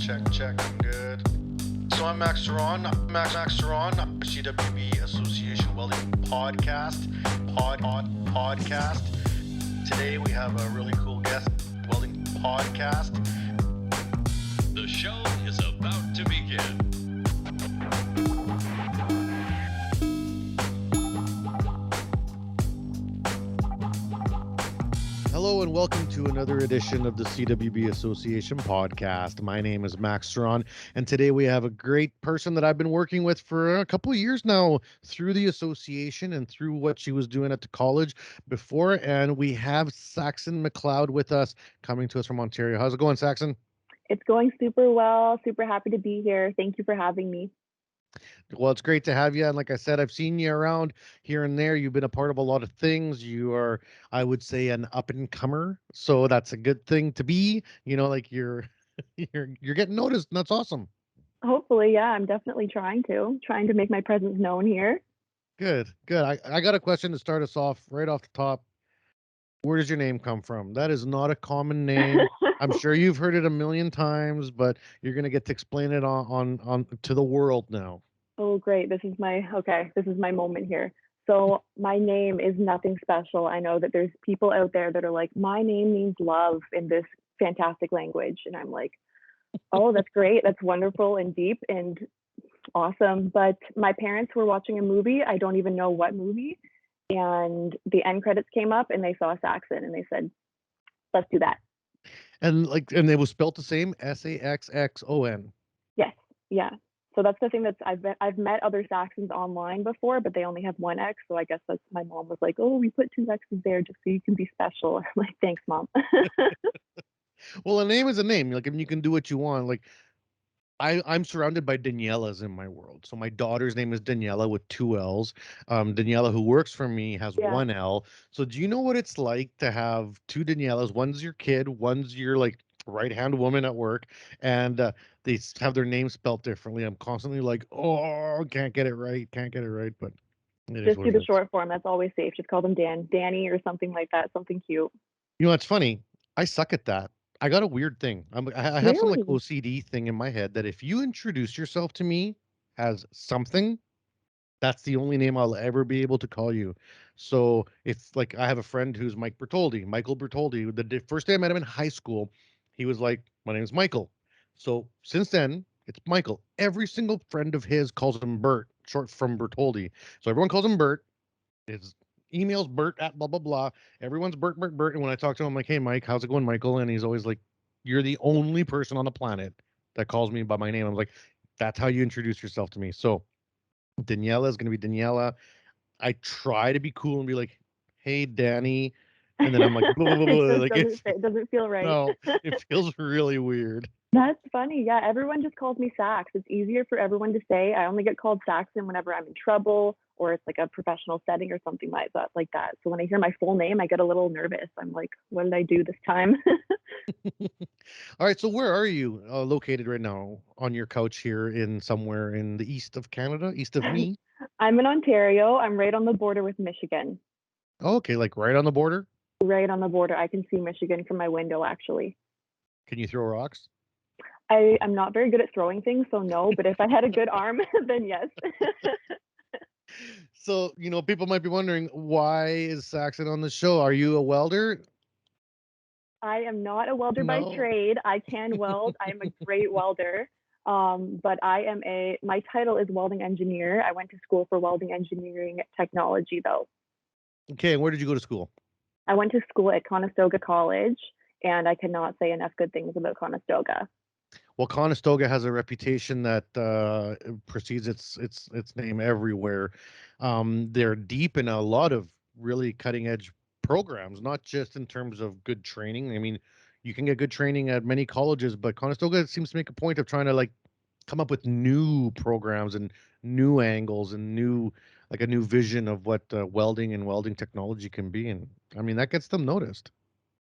check, I'm good. So I'm Max Ceron, Max Ceron, CWB Association Welding Podcast. Podcast. Today we have a really cool guest, Welding Podcast. The show is about to begin. Hello and welcome to another edition of the CWB Association Podcast. My name is Max Ceron, and today we have a great person that I've been working with for a couple of years now through the association and through what she was doing at the college before. And we have Saxxon McLeod with us, coming to us from Ontario. How's it going, Saxxon? It's going super well. Super happy to be here. Thank you for having me. Well, it's great to have you. And like I said, I've seen you around here and there. You've been a part of a lot of things. You are, I would say, an up and comer. So that's a good thing to be. You know, like you're getting noticed, and that's awesome. Hopefully, yeah, I'm definitely trying to make my presence known here. Good. I got a question to start us off right off the top. Where does your name come from? That is not a common name. I'm sure you've heard it a million times, but you're going to get to explain it on to the world now. Oh, great. This is my moment here. So my name is nothing special. I know that there's people out there that are like, my name means love in this fantastic language. And I'm like, oh, that's great. That's wonderful and deep and awesome. But my parents were watching a movie. I don't even know what movie. And the end credits came up and they saw Saxxon and they said, let's do that. And it was spelled the same, Saxxon. Yes. Yeah. So that's the thing I've met other Saxons online before, but they only have one X. So I guess that's my mom was like, oh, we put two X's there just so you can be special. I'm like, thanks, Mom. Well, a name is a name. Like, I mean, you can do what you want. Like, I'm surrounded by Daniellas in my world. So my daughter's name is Daniela with two L's. Daniela, who works for me, has one L. So do you know what it's like to have two Daniellas? One's your kid, one's your like right-hand woman at work, and they have their names spelled differently. I'm constantly like, oh, can't get it right, but just do the short form. That's always safe. Just call them Danny, or something like that. Something cute. You know, it's funny. I suck at that. I got a weird thing. I have some like OCD thing in my head that if you introduce yourself to me as something, that's the only name I'll ever be able to call you. So if like I have a friend who's Michael Bertoldi. The first day I met him in high school, he was like, my name is Michael. So since then, it's Michael. Every single friend of his calls him Bert, short from Bertoldi. So everyone calls him Bert. His emails Bert at blah blah blah. Everyone's Bert. And when I talk to him, I'm like, hey Mike, how's it going, Michael? And he's always like, you're the only person on the planet that calls me by my name. I'm like, that's how you introduce yourself to me. So Daniela is going to be Daniela. I try to be cool and be like, hey Danny, and then I'm like, blah, blah, blah, like it doesn't feel right. No, it feels really weird. That's funny. Yeah, everyone just calls me Sax. It's easier for everyone to say. I only get called Saxxon whenever I'm in trouble or it's like a professional setting or something like that. So when I hear my full name, I get a little nervous. I'm like, what did I do this time? All right. So where are you located right now? On your couch here in somewhere in the east of Canada, east of me? I'm in Ontario. I'm right on the border with Michigan. Oh, okay. Like right on the border? Right on the border. I can see Michigan from my window, actually. Can you throw rocks? I'm not very good at throwing things, so no, but if I had a good arm, then yes. So, you know, people might be wondering, why is Saxxon on the show? Are you a welder? I am not a welder by trade. I can weld. I'm a great welder. But my title is Welding Engineer. I went to school for Welding Engineering Technology, though. Okay, and where did you go to school? I went to school at Conestoga College, and I cannot say enough good things about Conestoga. Well, Conestoga has a reputation that precedes its name everywhere. They're deep in a lot of really cutting edge programs, not just in terms of good training. I mean, you can get good training at many colleges, but Conestoga seems to make a point of trying to like come up with new programs and new angles and a new vision of what welding and welding technology can be. And I mean, that gets them noticed.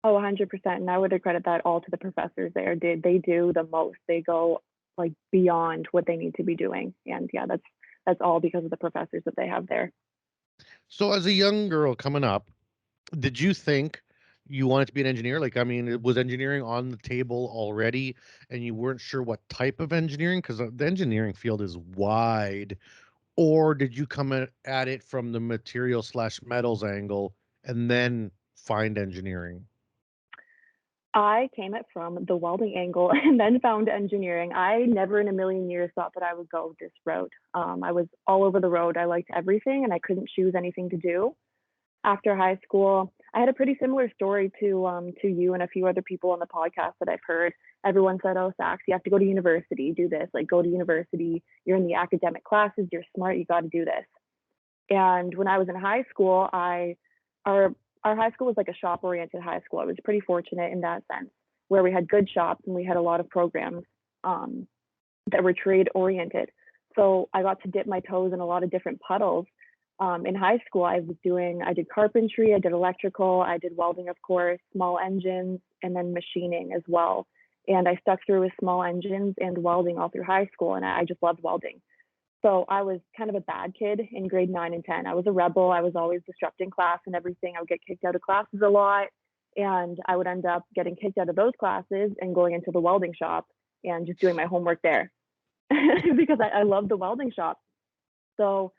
Oh, 100%. And I would credit that all to the professors there. They do the most. They go like beyond what they need to be doing. And yeah, that's all because of the professors that they have there. So as a young girl coming up, did you think you wanted to be an engineer? Like, I mean, was engineering on the table already and you weren't sure what type of engineering? Because the engineering field is wide. Or did you come at it from the material slash metals angle and then find engineering? I came at from the welding angle and then found engineering. I never in a million years thought that I would go this route. I was all over the road. I liked everything and I couldn't choose anything to do. After high school, I had a pretty similar story to you and a few other people on the podcast that I've heard. Everyone said, "Oh, Sax, you have to go to university, do this. Like, go to university. You're in the academic classes. You're smart. You got to do this." And when I was in high school, our high school was like a shop-oriented high school. I was pretty fortunate in that sense, where we had good shops and we had a lot of programs that were trade-oriented. So I got to dip my toes in a lot of different puddles. In high school, I did carpentry, I did electrical, I did welding, of course, small engines, and then machining as well. And I stuck through with small engines and welding all through high school, and I just loved welding. So I was kind of a bad kid in grade 9 and 10. I was a rebel. I was always disrupting class and everything. I would get kicked out of classes a lot, and I would end up getting kicked out of those classes and going into the welding shop and just doing my homework there because I loved the welding shop. So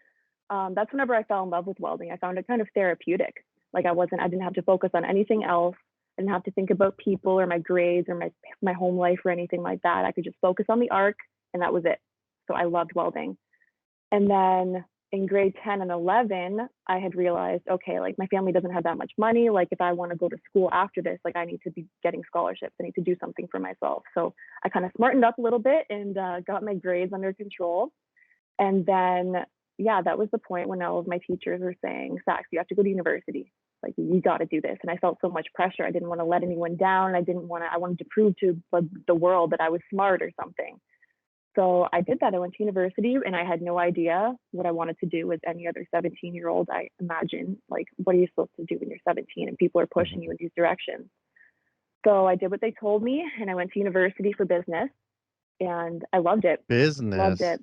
that's whenever I fell in love with welding. I found it kind of therapeutic. Like I didn't have to focus on anything else. I didn't have to think about people or my grades or my home life or anything like that. I could just focus on the arc and that was it. So I loved welding. And then in grade 10 and 11, I had realized, okay, like my family doesn't have that much money. Like if I want to go to school after this, like I need to be getting scholarships. I need to do something for myself. So I kind of smartened up a little bit and got my grades under control. And then, yeah, that was the point when all of my teachers were saying, Sax, you have to go to university. Like you got to do this. And I felt so much pressure. I didn't want to let anyone down. I wanted to prove to the world that I was smart or something. So I did that. I went to university and I had no idea what I wanted to do as any other 17-year-old. I imagine, like, what are you supposed to do when you're 17 and people are pushing you in these directions? So I did what they told me and I went to university for business and I loved it. Business. Loved it.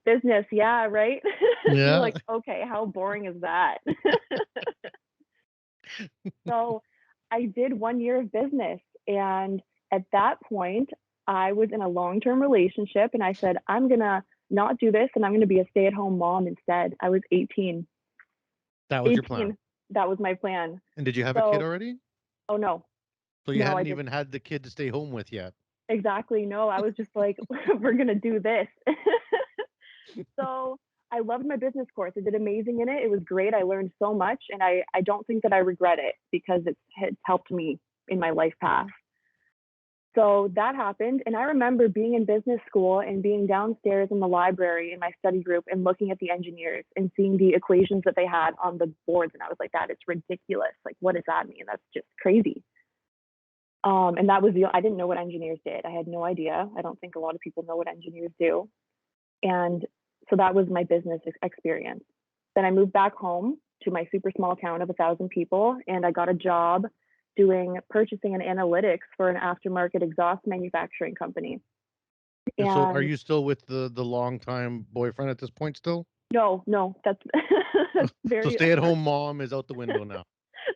Business. Yeah. Right. Yeah. You're like, okay, how boring is that? So I did 1 year of business. And at that point, I was in a long-term relationship and I said, I'm going to not do this and I'm going to be a stay-at-home mom instead. I was 18. That was your plan. That was my plan. And did you have a kid already? Oh, no. So you hadn't even had the kid to stay home with yet. Exactly. No, I was just like, we're going to do this. So I loved my business course. I did amazing in it. It was great. I learned so much and I don't think that I regret it because it's helped me in my life path. So that happened. And I remember being in business school and being downstairs in the library in my study group and looking at the engineers and seeing the equations that they had on the boards. And I was like, that is ridiculous. Like, what does that mean? That's just crazy. And that was I didn't know what engineers did. I had no idea. I don't think a lot of people know what engineers do. And so that was my business experience. Then I moved back home to my super small town of 1,000 people and I got a job doing purchasing and analytics for an aftermarket exhaust manufacturing company. And so are you still with the longtime boyfriend at this point still? No, that's very... So stay-at-home mom is out the window now.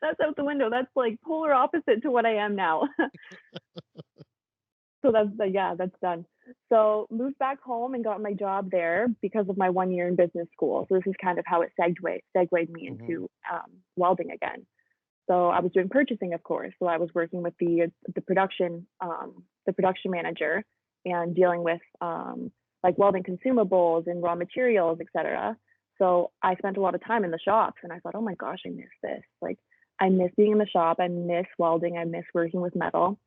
That's out the window. That's like polar opposite to what I am now. So that's done. So moved back home and got my job there because of my 1 year in business school. So this is kind of how it segued me into welding again. So I was doing purchasing, of course. So I was working with the production manager and dealing with like welding consumables and raw materials, etc. So I spent a lot of time in the shops and I thought, oh my gosh, I miss this. Like I miss being in the shop. I miss welding. I miss working with metal.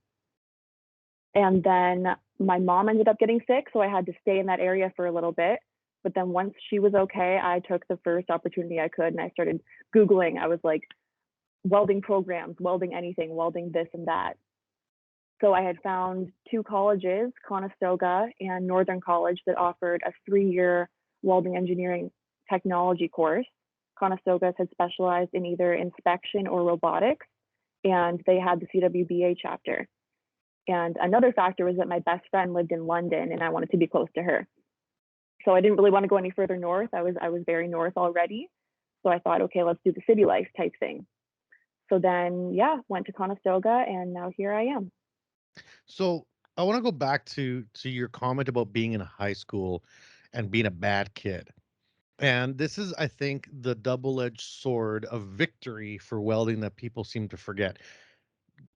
And then my mom ended up getting sick. So I had to stay in that area for a little bit. But then once she was okay, I took the first opportunity I could and I started Googling. I was like, welding programs, welding anything, welding this and that. So I had found 2 colleges, Conestoga and Northern College, that offered a 3-year welding engineering technology course. Conestoga had specialized in either inspection or robotics, and they had the CWBA chapter. And another factor was that my best friend lived in London and I wanted to be close to her. So I didn't really want to go any further north. I was very north already. So I thought, okay, let's do the city life type thing. So then, yeah, went to Conestoga, and now here I am. So I want to go back to your comment about being in high school and being a bad kid. And this is, I think, the double-edged sword of victory for welding that people seem to forget.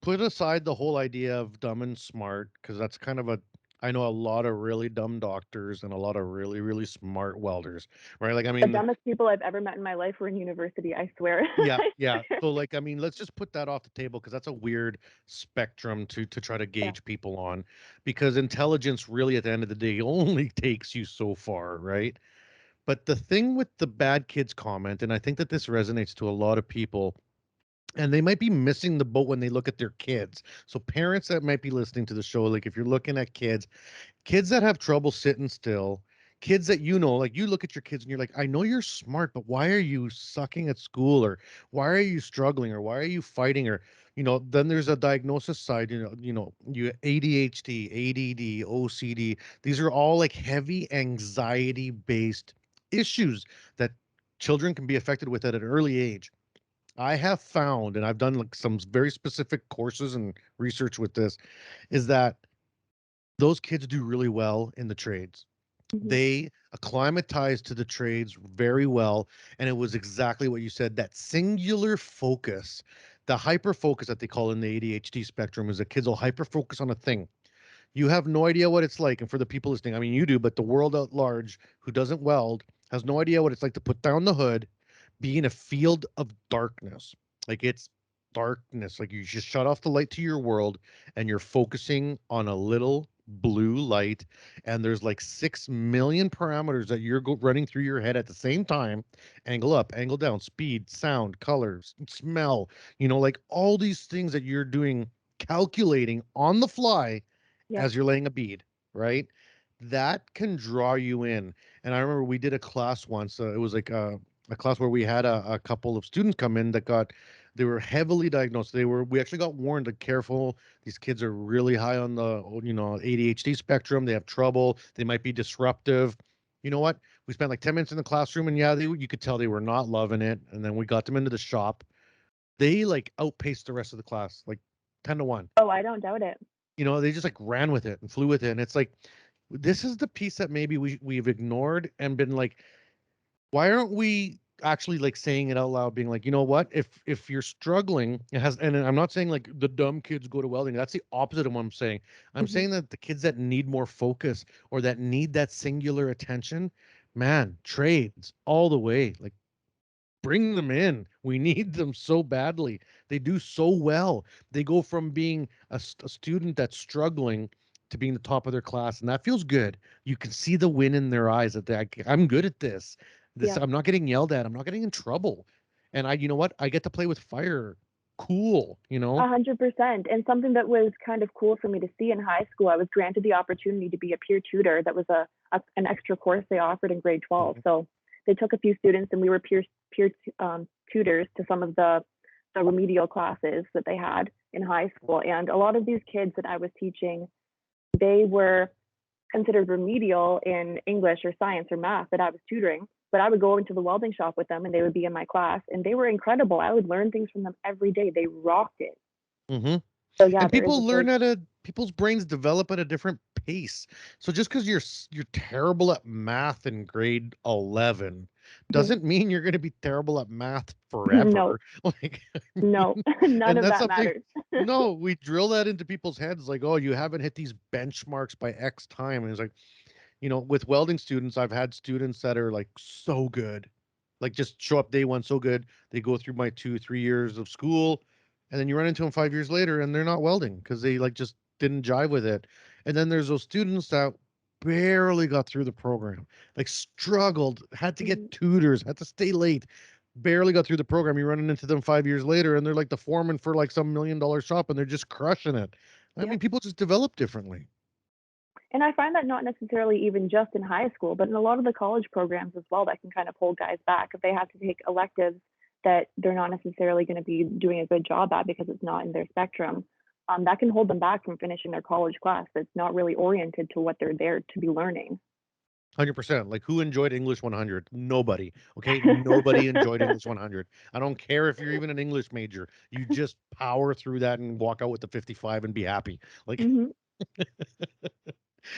Put aside the whole idea of dumb and smart, because that's kind of a, I know a lot of really dumb doctors and a lot of really, really smart welders, right? Like, I The mean, dumbest people I've ever met in my life were in university, I swear. yeah, I yeah. swear. So, like, I mean, let's just put that off the table because that's a weird spectrum to try to Yeah. gauge people on, because intelligence really, at the end of the day, only takes you so far, right? But the thing with the bad kids comment, and I think that this resonates to a lot of people, and they might be missing the boat when they look at their kids. So parents that might be listening to the show, like if you're looking at kids that have trouble sitting still, kids that, like you look at your kids and you're like, I know you're smart, but why are you sucking at school? Or why are you struggling? Or why are you fighting? Or, then there's a diagnosis side, you ADHD, ADD, OCD. These are all like heavy anxiety based issues that children can be affected with at an early age. I have found, and I've done like some very specific courses and research with this, is that those kids do really well in the trades. Mhm. They acclimatize to the trades very well. And it was exactly what you said, that singular focus, the hyper focus that they call in the ADHD spectrum, is that kids will hyper focus on a thing. You have no idea what it's like. And for the people listening, I mean, you do, but the world at large who doesn't weld has no idea what it's like to put down the hood, be in a field of darkness. Like it's darkness. Like you just shut off the light to your world and you're focusing on a little blue light. And there's like 6 million parameters that you're running through your head at the same time: angle up, angle down, speed, sound, colors, smell, like all these things that you're doing, calculating on the fly Yep. as you're laying a bead, right? That can draw you in. And I remember we did a class once. It was like a class where we had a couple of students come in that they were heavily diagnosed. We actually got warned, like, careful. These kids are really high on the, ADHD spectrum. They have trouble. They might be disruptive. You know what? We spent like 10 minutes in the classroom, and yeah, you could tell they were not loving it. And then we got them into the shop. They like outpaced the rest of the class, like 10-1. Oh, I don't doubt it. They just like ran with it and flew with it. And it's like, this is the piece that maybe we've ignored and been like, why aren't we actually like saying it out loud, being like, you know what, if you're struggling, and I'm not saying like the dumb kids go to welding. That's the opposite of what I'm saying. I'm Mhm. saying that the kids that need more focus or that need that singular attention, man, trades all the way. Like, bring them in. We need them so badly. They do so well. They go from being a student that's struggling to being the top of their class, and that feels good. You can see the win in their eyes that I'm good at this. Yeah. I'm not getting yelled at. I'm not getting in trouble. And you know what? I get to play with fire. Cool. 100%. And something that was kind of cool for me to see in high school, I was granted the opportunity to be a peer tutor. That was an extra course they offered in grade 12. Mhm. So they took a few students, and we were peer tutors to some of the remedial classes that they had in high school. And a lot of these kids that I was teaching, they were considered remedial in English or science or math that I was tutoring. But I would go into the welding shop with them, and they would be in my class, and they were incredible. I would learn things from them every day. They rocked it. Mm-hmm. So yeah, And there is a people big. learn people's brains develop at a different pace. So just because you're terrible at math in grade 11 Mhm. doesn't mean you're going to be terrible at math No, forever. Like, I no, mean, none and of that's that something. matters. No, we drill that into people's heads, like, oh, you haven't hit these benchmarks by X time. And it's like, with welding students, I've had students that are like so good, like just show up day one so good. They go through my 2-3 years of school, and then you run into them 5 years later, and they're not welding because they like just didn't jive with it. And then there's those students that barely got through the program, like struggled, had to Mhm. get tutors, had to stay late, barely got through the program. You're running into them 5 years later, and they're like the foreman for like some $1 million shop, and they're just crushing it. I Yep. mean, people just develop differently. And I find that not necessarily even just in high school, but in a lot of the college programs as well, that can kind of hold guys back if they have to take electives that they're not necessarily going to be doing a good job at because it's not in their spectrum. That can hold them back from finishing their college class that's not really oriented to what they're there to be learning. 100%. Like, who enjoyed English 100? Nobody. Okay, nobody enjoyed English 100. I don't care if you're even an English major. You just power through that and walk out with the 55 and be happy. Like, Hmm.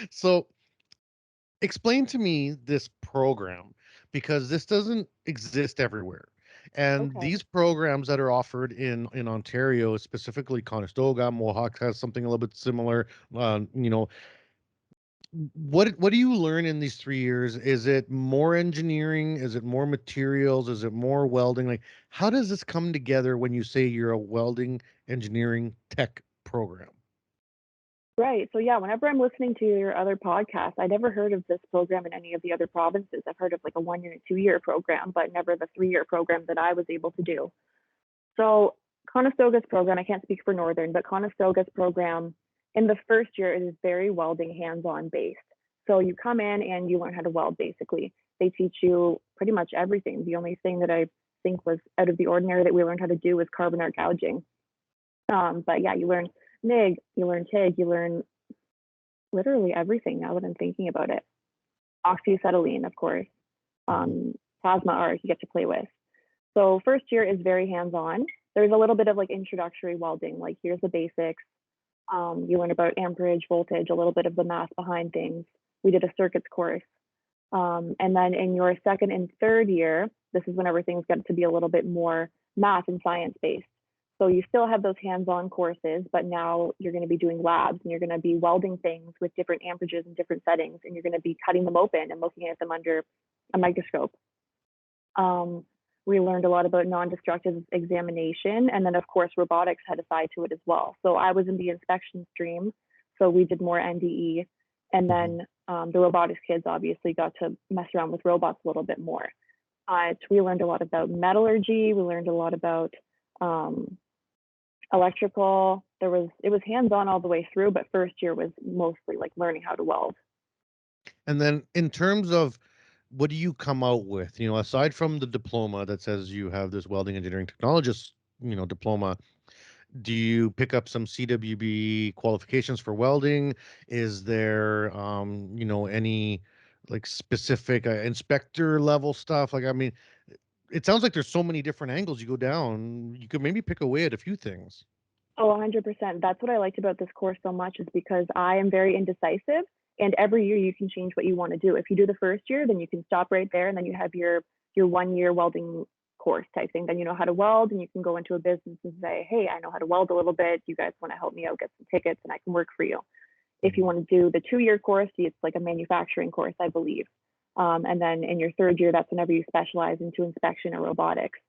so explain to me this program, because this doesn't exist everywhere. And Okay. these programs that are offered in Ontario, specifically Conestoga, Mohawk has something a little bit similar. You know, what do you learn in these 3 years? Is it more engineering? Is it more materials? Is it more welding? Like, how does this come together when you say you're a welding engineering tech program? Right. So yeah, whenever I'm listening to your other podcasts, I never heard of this program in any of the other provinces. I've heard of like a 1 year and 2 year program, but never the 3 year program that I was able to do. So Conestoga's program, I can't speak for Northern, but Conestoga's program in the first year it is very welding hands-on based. So you come in and you learn how to weld basically. They teach you pretty much everything. The only thing that I think was out of the ordinary that we learned how to do was carbon arc gouging. But yeah, you learn MIG, you learn TIG, you learn literally everything now that I'm thinking about it. Oxyacetylene, of course, plasma arc you get to play with. So first year is very hands-on. There's a little bit of like introductory welding, like here's the basics. You learn about amperage, voltage, a little bit of the math behind things. We did a circuits course. And then in your second and third year, this is whenever things get to be a little bit more math and science based. So you still have those hands-on courses, but now you're going to be doing labs and you're going to be welding things with different amperages and different settings, and you're going to be cutting them open and looking at them under a microscope. We learned a lot about non-destructive examination, and then of course robotics had a side to it as well. So I was in the inspection stream, so we did more NDE, and then the robotics kids obviously got to mess around with robots a little bit more. We learned a lot about metallurgy. We learned a lot about electrical. It was hands-on all the way through, but first year was mostly like learning how to weld. And then in terms of what do you come out with, aside from the diploma that says you have this welding engineering technologist, diploma, do you pick up some CWB qualifications for welding? Is there, any like specific inspector level stuff? Like, I mean, it sounds like there's so many different angles you go down. You could maybe pick away at a few things. Oh, 100%. That's what I liked about this course so much, is because I am very indecisive, and every year you can change what you want to do. If you do the first year, then you can stop right there, and then you have your 1 year welding course type thing. Then you know how to weld, and you can go into a business and say, hey, I know how to weld a little bit. You guys want to help me out, get some tickets, and I can work for you. If you want to do the 2 year course, it's like a manufacturing course, I believe. And then in your third year, that's whenever you specialize into inspection or robotics.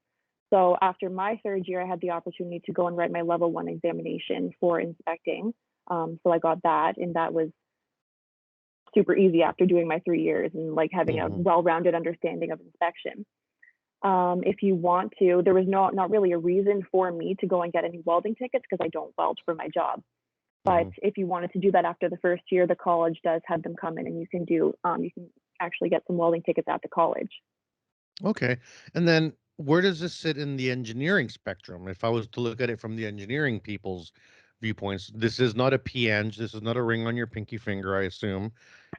So after my third year, I had the opportunity to go and write my level 1 examination for inspecting. So I got that, and that was super easy after doing my 3 years and like having a well-rounded understanding of inspection. If you want to, there was not really a reason for me to go and get any welding tickets because I don't weld for my job. But if you wanted to do that after the first year, the college does have them come in, and you can actually get some welding tickets at the college. Okay. And then where does this sit in the engineering spectrum? If I was to look at it from the engineering people's viewpoints, this is not a PEng, this is not a ring on your pinky finger, I assume.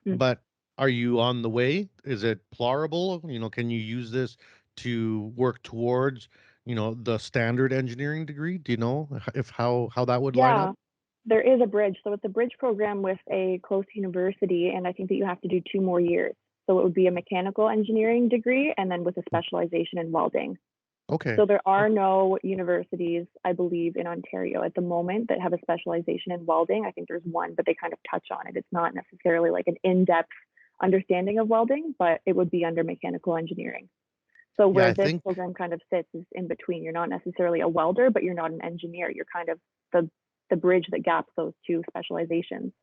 Mm. But are you on the way? Is it plausible? Can you use this to work towards, the standard engineering degree? Do you know if how that would line up? Yeah, there is a bridge. So it's a bridge program with a close university, and I think that you have to do 2 more years. So it would be a mechanical engineering degree and then with a specialization in welding. Okay. So there are no universities, I believe, in Ontario at the moment that have a specialization in welding. I think there's one, but they kind of touch on it. It's not necessarily like an in-depth understanding of welding, but it would be under mechanical engineering. So Yeah, where I this think. program kind of sits is in between. You're not necessarily a welder, but you're not an engineer. You're kind of the bridge that gaps those two specializations.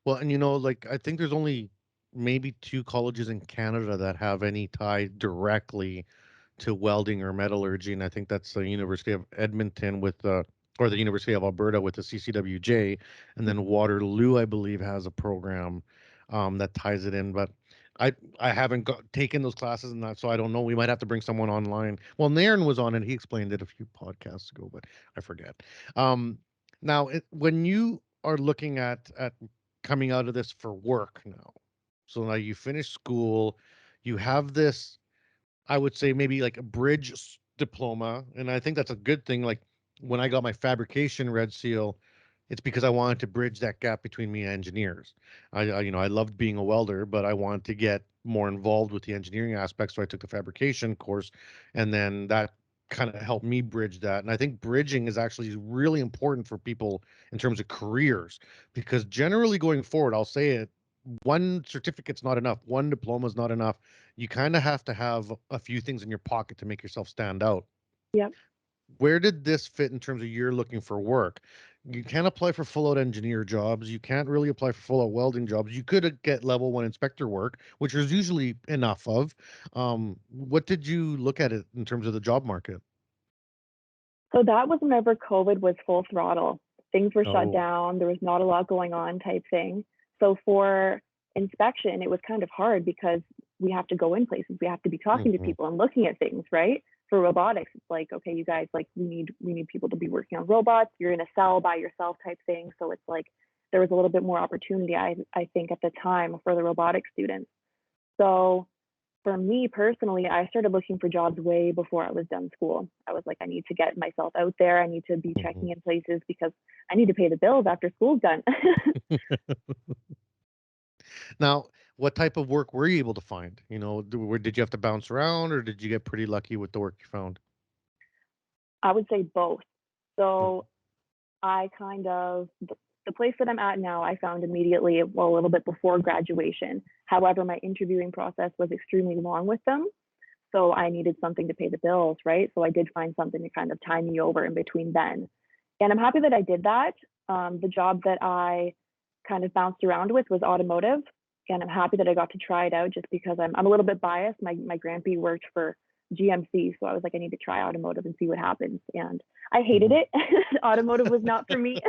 Well, and like I think there's only maybe 2 colleges in Canada that have any tie directly to welding or metallurgy, and I think that's the University of Edmonton with or the University of Alberta with the CCWJ, and then Waterloo, I believe, has a program that ties it in. But I haven't taken those classes and that, so I don't know. We might have to bring someone online. Well, Nairn was on it; he explained it a few podcasts ago, but I forget. Now, when you are looking at coming out of this for work now, So now you finish school, you have this, I would say maybe like a diploma, and I think that's a good thing. Like when I got my fabrication red seal, it's because I wanted to bridge that gap between me and engineers. I loved being a welder, but I wanted to get more involved with the engineering aspects, so I took the fabrication course, and then that kind of helped me bridge that. And I think bridging is actually really important for people in terms of careers, because generally going forward, I'll say it, one certificate's not enough, one diploma is not enough. You kind of have to have a few things in your pocket to make yourself stand out. Yep. Where did this fit in terms of you're looking for work? You can't apply for full out engineer jobs. You can't really apply for full out welding jobs. You could get level one inspector work, which is usually enough of. What did you look at it in terms of the job market? So that was whenever COVID was full throttle. Things were shut Oh, down. There was not a lot going on type thing. So for inspection, it was kind of hard because we have to go in places. We have to be talking to mhm, people and looking at things, right? For robotics, it's like, okay, you guys, like we need people to be working on robots. You're in a cell by yourself type thing. So it's like there was a little bit more opportunity, I think, at the time for the robotic students. So for me personally, I started looking for jobs way before I was done school. I was like, I need to get myself out there. I need to be mhm. checking in places because I need to pay the bills after school's done. Now, what type of work were you able to find? Did you have to bounce around, or did you get pretty lucky with the work you found? I would say both. Mm, So I kind of, the place that I'm at now, I found immediately, well, a little bit before graduation. However, my interviewing process was extremely long with them. So I needed something to pay the bills, right? So I did find something to kind of tie me over in between then. And I'm happy that I did that. The job that I kind of bounced around with was automotive. And I'm happy that I got to try it out just because I'm a little bit biased. My grandpa worked for GMC. So I was like, I need to try automotive and see what happens. And I hated mhm. it. Automotive was not for me.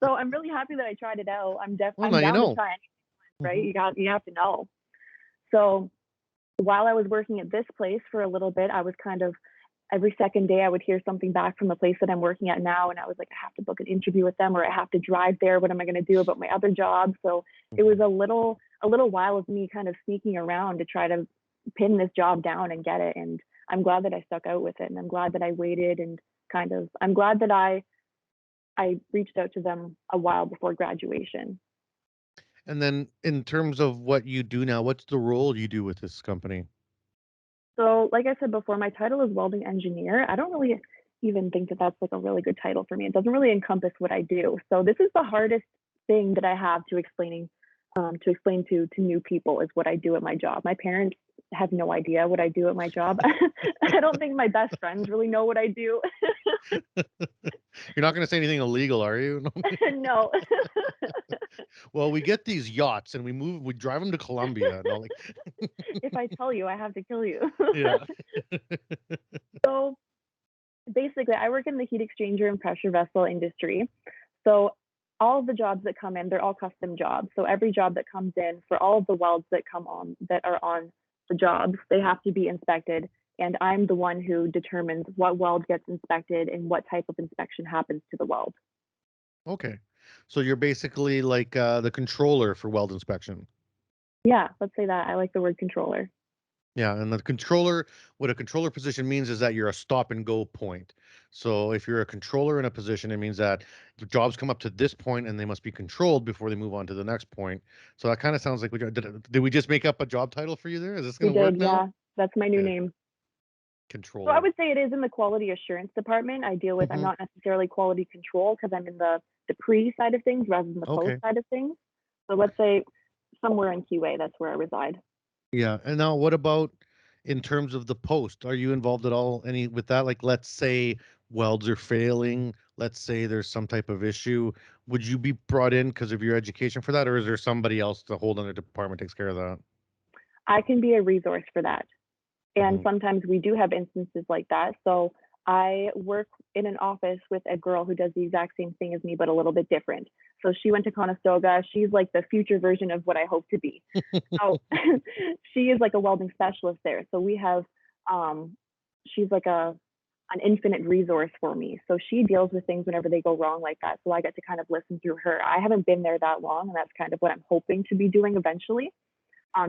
So I'm really happy that I tried it out. Well, now I'm you down to know. try anything, right? Mhm. You have to know. So while I was working at this place for a little bit, I was kind of every second day I would hear something back from the place that I'm working at now, and I was like, I have to book an interview with them, or I have to drive there. What am I going to do about my other job? So it was Mhm. a little while of me kind of sneaking around to try to pin this job down and get it. And I'm glad that I stuck out with it, and I'm glad that I waited, and I'm glad that I reached out to them a while before graduation. And then in terms of what you do now, what's the role you do with this company? So, like I said before, my title is Welding Engineer. I don't really even think that that's like a really good title for me. It doesn't really encompass what I do. So, this is the hardest thing that I have to explain to new people is what I do at my job. My parents have no idea what I do at my job. I don't think my best friends really know what I do. You're not going to say anything illegal, are you? No. Well, we get these yachts and we drive them to Colombia and all like, If I tell you, I have to kill you. yeah. So, basically, I work in the heat exchanger and pressure vessel industry. So all of the jobs that come in, they're all custom jobs. So every job that comes in for all of the welds that come on that are on the jobs, they have to be inspected. And I'm the one who determines what weld gets inspected and what type of inspection happens to the weld. Okay. So you're basically like the controller for weld inspection. Yeah, let's say that. I like the word controller. Yeah, and the controller, what a controller position means is that you're a stop and go point. So if you're a controller in a position, it means that the jobs come up to this point and they must be controlled before they move on to the next point. So that kind of sounds like did we just make up a job title for you there? Is this We going to work did, now? yeah. That's my new Yeah, name. So I controller. would say it is in the quality assurance department. I'm Hmm. not necessarily quality control because I'm in the pre side of things rather than the post Okay. side of things. So let's say somewhere in QA, that's where I reside. Yeah. And now what about in terms of the post? Are you involved at all any with that? Like let's say welds are failing, let's say there's some type of issue. Would you be brought in because of your education for that, or is there somebody else, the whole other department takes care of that? I can be a resource for that. And Hmm. sometimes we do have instances like that. So I work in an office with a girl who does the exact same thing as me, but a little bit different. So she went to Conestoga. She's like the future version of what I hope to be. So she is like a welding specialist there. So we have, she's like an infinite resource for me. So she deals with things whenever they go wrong like that. So I get to kind of listen through her. I haven't been there that long, and that's kind of what I'm hoping to be doing eventually.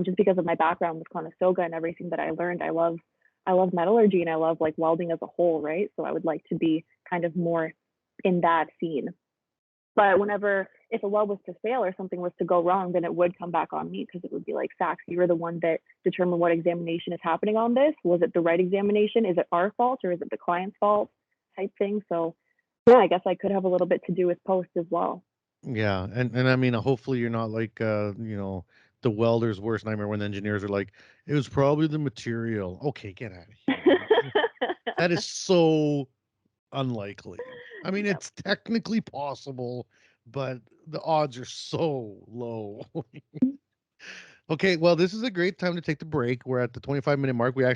Just because of my background with Conestoga and everything that I learned. I love metallurgy, and I love like welding as a whole, right? So I would like to be kind of more in that scene. But if a weld was to fail or something was to go wrong, then it would come back on me, because it would be like, Sax, you were the one that determined what examination is happening on this. Was it the right examination? Is it our fault, or is it the client's fault, type thing? So yeah, I guess I could have a little bit to do with post as well. Yeah, and I mean, hopefully you're not like the welder's worst nightmare when the engineers are like, it was probably the material. Okay, get out of here. That is so unlikely. I mean, Yep. it's technically possible, but the odds are so low. Okay, well, this is a great time to take the break. We're at the 25-minute mark. We're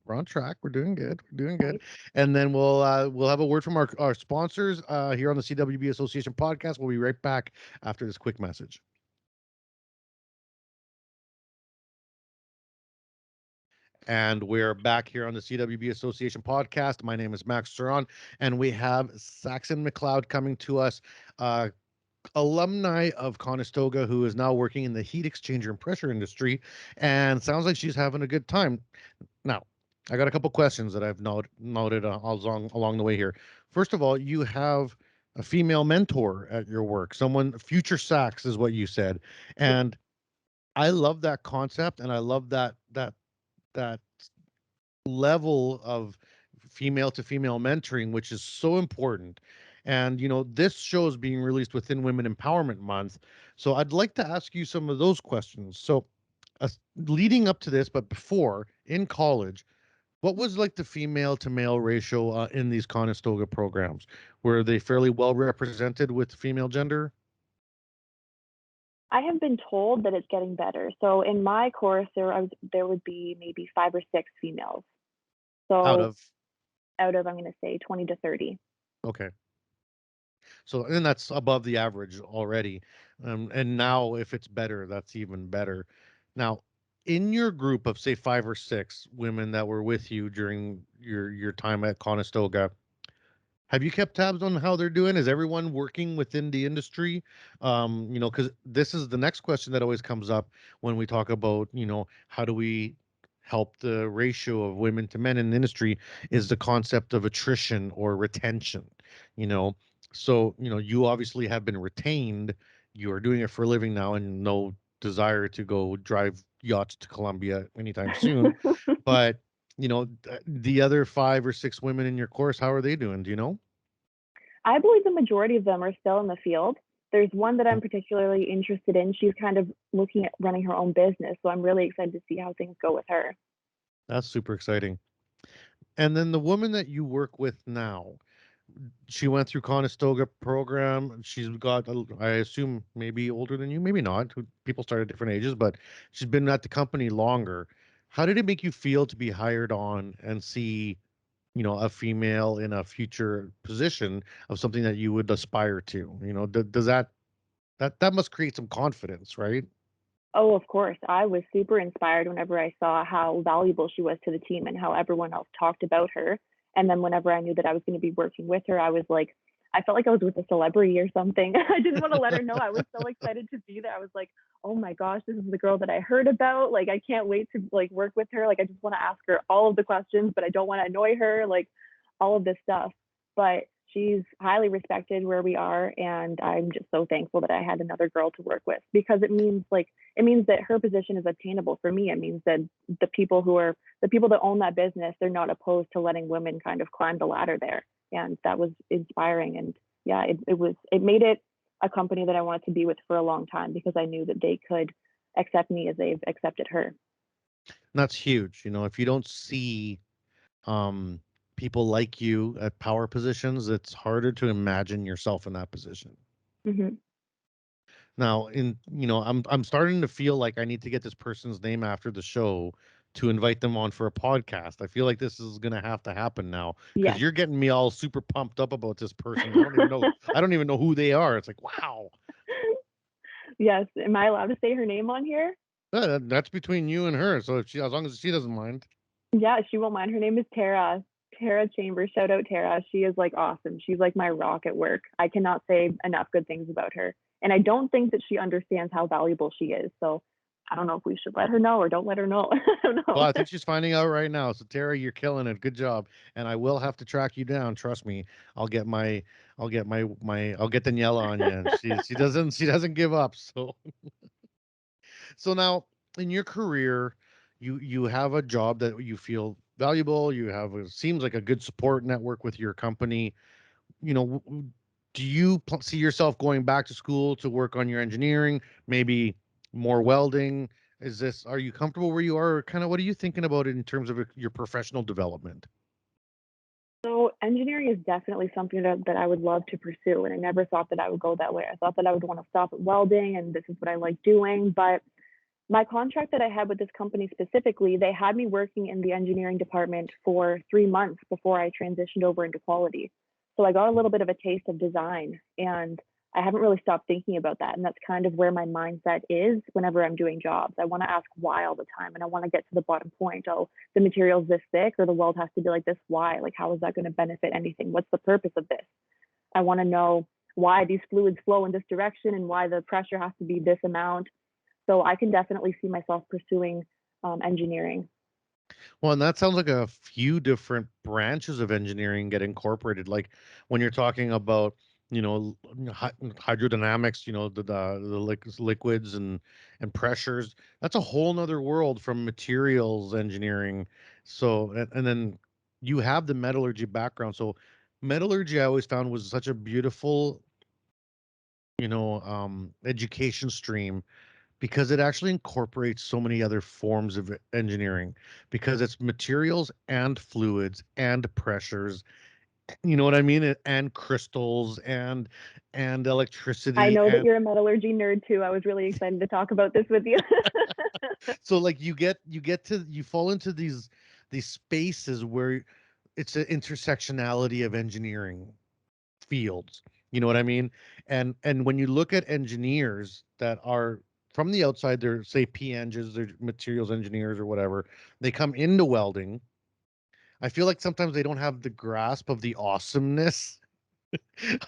on track. We're doing good. We're doing good. And then we'll have a word from our sponsors here on the CWB Association Podcast. We'll be right back after this quick message. And we're back here on the CWB Association Podcast. My name is Max Ceron, and we have Saxxon McLeod coming to us, alumni of Conestoga, who is now working in the heat exchanger and pressure industry, and sounds like she's having a good time. Now, I got a couple questions that I've noted along the way here. First of all, you have a female mentor at your work, someone future Sax is what you said, and I love that concept, and I love that level of female to female mentoring, which is so important. And this show is being released within Women Empowerment Month, so I'd like to ask you some of those questions. So, leading up to this, but before, in college, what was like the female to male ratio in these Conestoga programs? Were they fairly well represented with female gender? I have been told that it's getting better. So in my course, there would be maybe 5 or 6 females. Out So of I'm going to say 20 to 30. Okay. So, and that's above the average already. And now, if it's better, that's even better. Now, in your group of say 5 or 6 women that were with you during your time at Conestoga, have you kept tabs on how they're doing? Is everyone working within the industry? Because this is the next question that always comes up when we talk about, how do we help the ratio of women to men in the industry, is the concept of attrition or retention, you know. So, you obviously have been retained. You are doing it for a living now and no desire to go drive yachts to Colombia anytime soon. But the other 5 or 6 women in your course, how are they doing? Do you know? I believe the majority of them are still in the field. There's one that I'm particularly interested in. She's kind of looking at running her own business. So I'm really excited to see how things go with her. That's super exciting. And then the woman that you work with now, she went through Conestoga program. She's got, I assume, maybe older than you, maybe not. People start at different ages, but she's been at the company longer. How did it make you feel to be hired on and see, a female in a future position of something that you would aspire to? Does that must create some confidence, right? Oh, of course. I was super inspired whenever I saw how valuable she was to the team and how everyone else talked about her. And then whenever I knew that I was going to be working with her, I felt like I was with a celebrity or something. I didn't want to let her know. I was so excited to be there. I was like, oh my gosh, this is the girl that I heard about. Like, I can't wait to like work with her. Like, I just want to ask her all of the questions, but I don't want to annoy her, like all of this stuff. But she's highly respected where we are. And I'm just so thankful that I had another girl to work with, because it means that her position is obtainable for me. It means that the people that own that business, they're not opposed to letting women kind of climb the ladder there. And that was inspiring. And yeah, it made it a company that I wanted to be with for a long time, because I knew that they could accept me as they've accepted her. That's huge. If you don't see um, people like you at power positions, it's harder to imagine yourself in that position. Mm-hmm. Now, I'm starting to feel like I need to get this person's name after the show to invite them on for a podcast. I feel like this is going to have to happen now, because Yes. you're getting me all super pumped up about this person. I don't even know. I don't even know who they are. It's like, wow. Yes. Am I allowed to say her name on here? That's between you and her. So as long as she doesn't mind. Yeah, she won't mind. Her name is Tara. Tara Chambers. Shout out Tara. She is like awesome. She's like my rock at work. I cannot say enough good things about her. And I don't think that she understands how valuable she is. So I don't know if we should let her know or don't let her know. I don't know. Well, I think she's finding out right now. So Tara, you're killing it. Good job. And I will have to track you down. Trust me. I'll get my, I'll get Daniela on you. And she doesn't give up. So, so now in your career, you have a job that you feel valuable. You have, it seems like a good support network with your company. You know, do you see yourself going back to school to work on your engineering, maybe more welding? Are you comfortable where you are? Or kind of what are you thinking about it in terms of your professional development? So engineering is definitely something that I would love to pursue. And I never thought that I would go that way. I thought that I would want to stop at welding and this is what I like doing. But my contract that I had with this company specifically, they had me working in the engineering department for 3 months before I transitioned over into quality. So I got a little bit of a taste of design, and I haven't really stopped thinking about that. And that's kind of where my mindset is whenever I'm doing jobs. I want to ask why all the time, and I want to get to the bottom point. Oh, the material's this thick, or the weld has to be like this. Why? Like, how is that going to benefit anything? What's the purpose of this? I want to know why these fluids flow in this direction and why the pressure has to be this amount. So I can definitely see myself pursuing engineering. Well, and that sounds like a few different branches of engineering get incorporated. Like when you're talking about, hydrodynamics, the liquids and pressures, that's a whole nother world from materials engineering. So, and then you have the metallurgy background. So metallurgy I always found was such a beautiful, education stream because it actually incorporates so many other forms of engineering because it's materials and fluids and pressures, you know what I mean, and crystals and I electricity. know that And you're a metallurgy nerd too. I was really excited to talk about this with you. so like you fall into these spaces where it's an intersectionality of engineering fields, you know what I mean. And when you look at engineers that are from the outside, they're say PNGs, they're materials engineers or whatever, they come into welding. I feel like sometimes they don't have the grasp of the awesomeness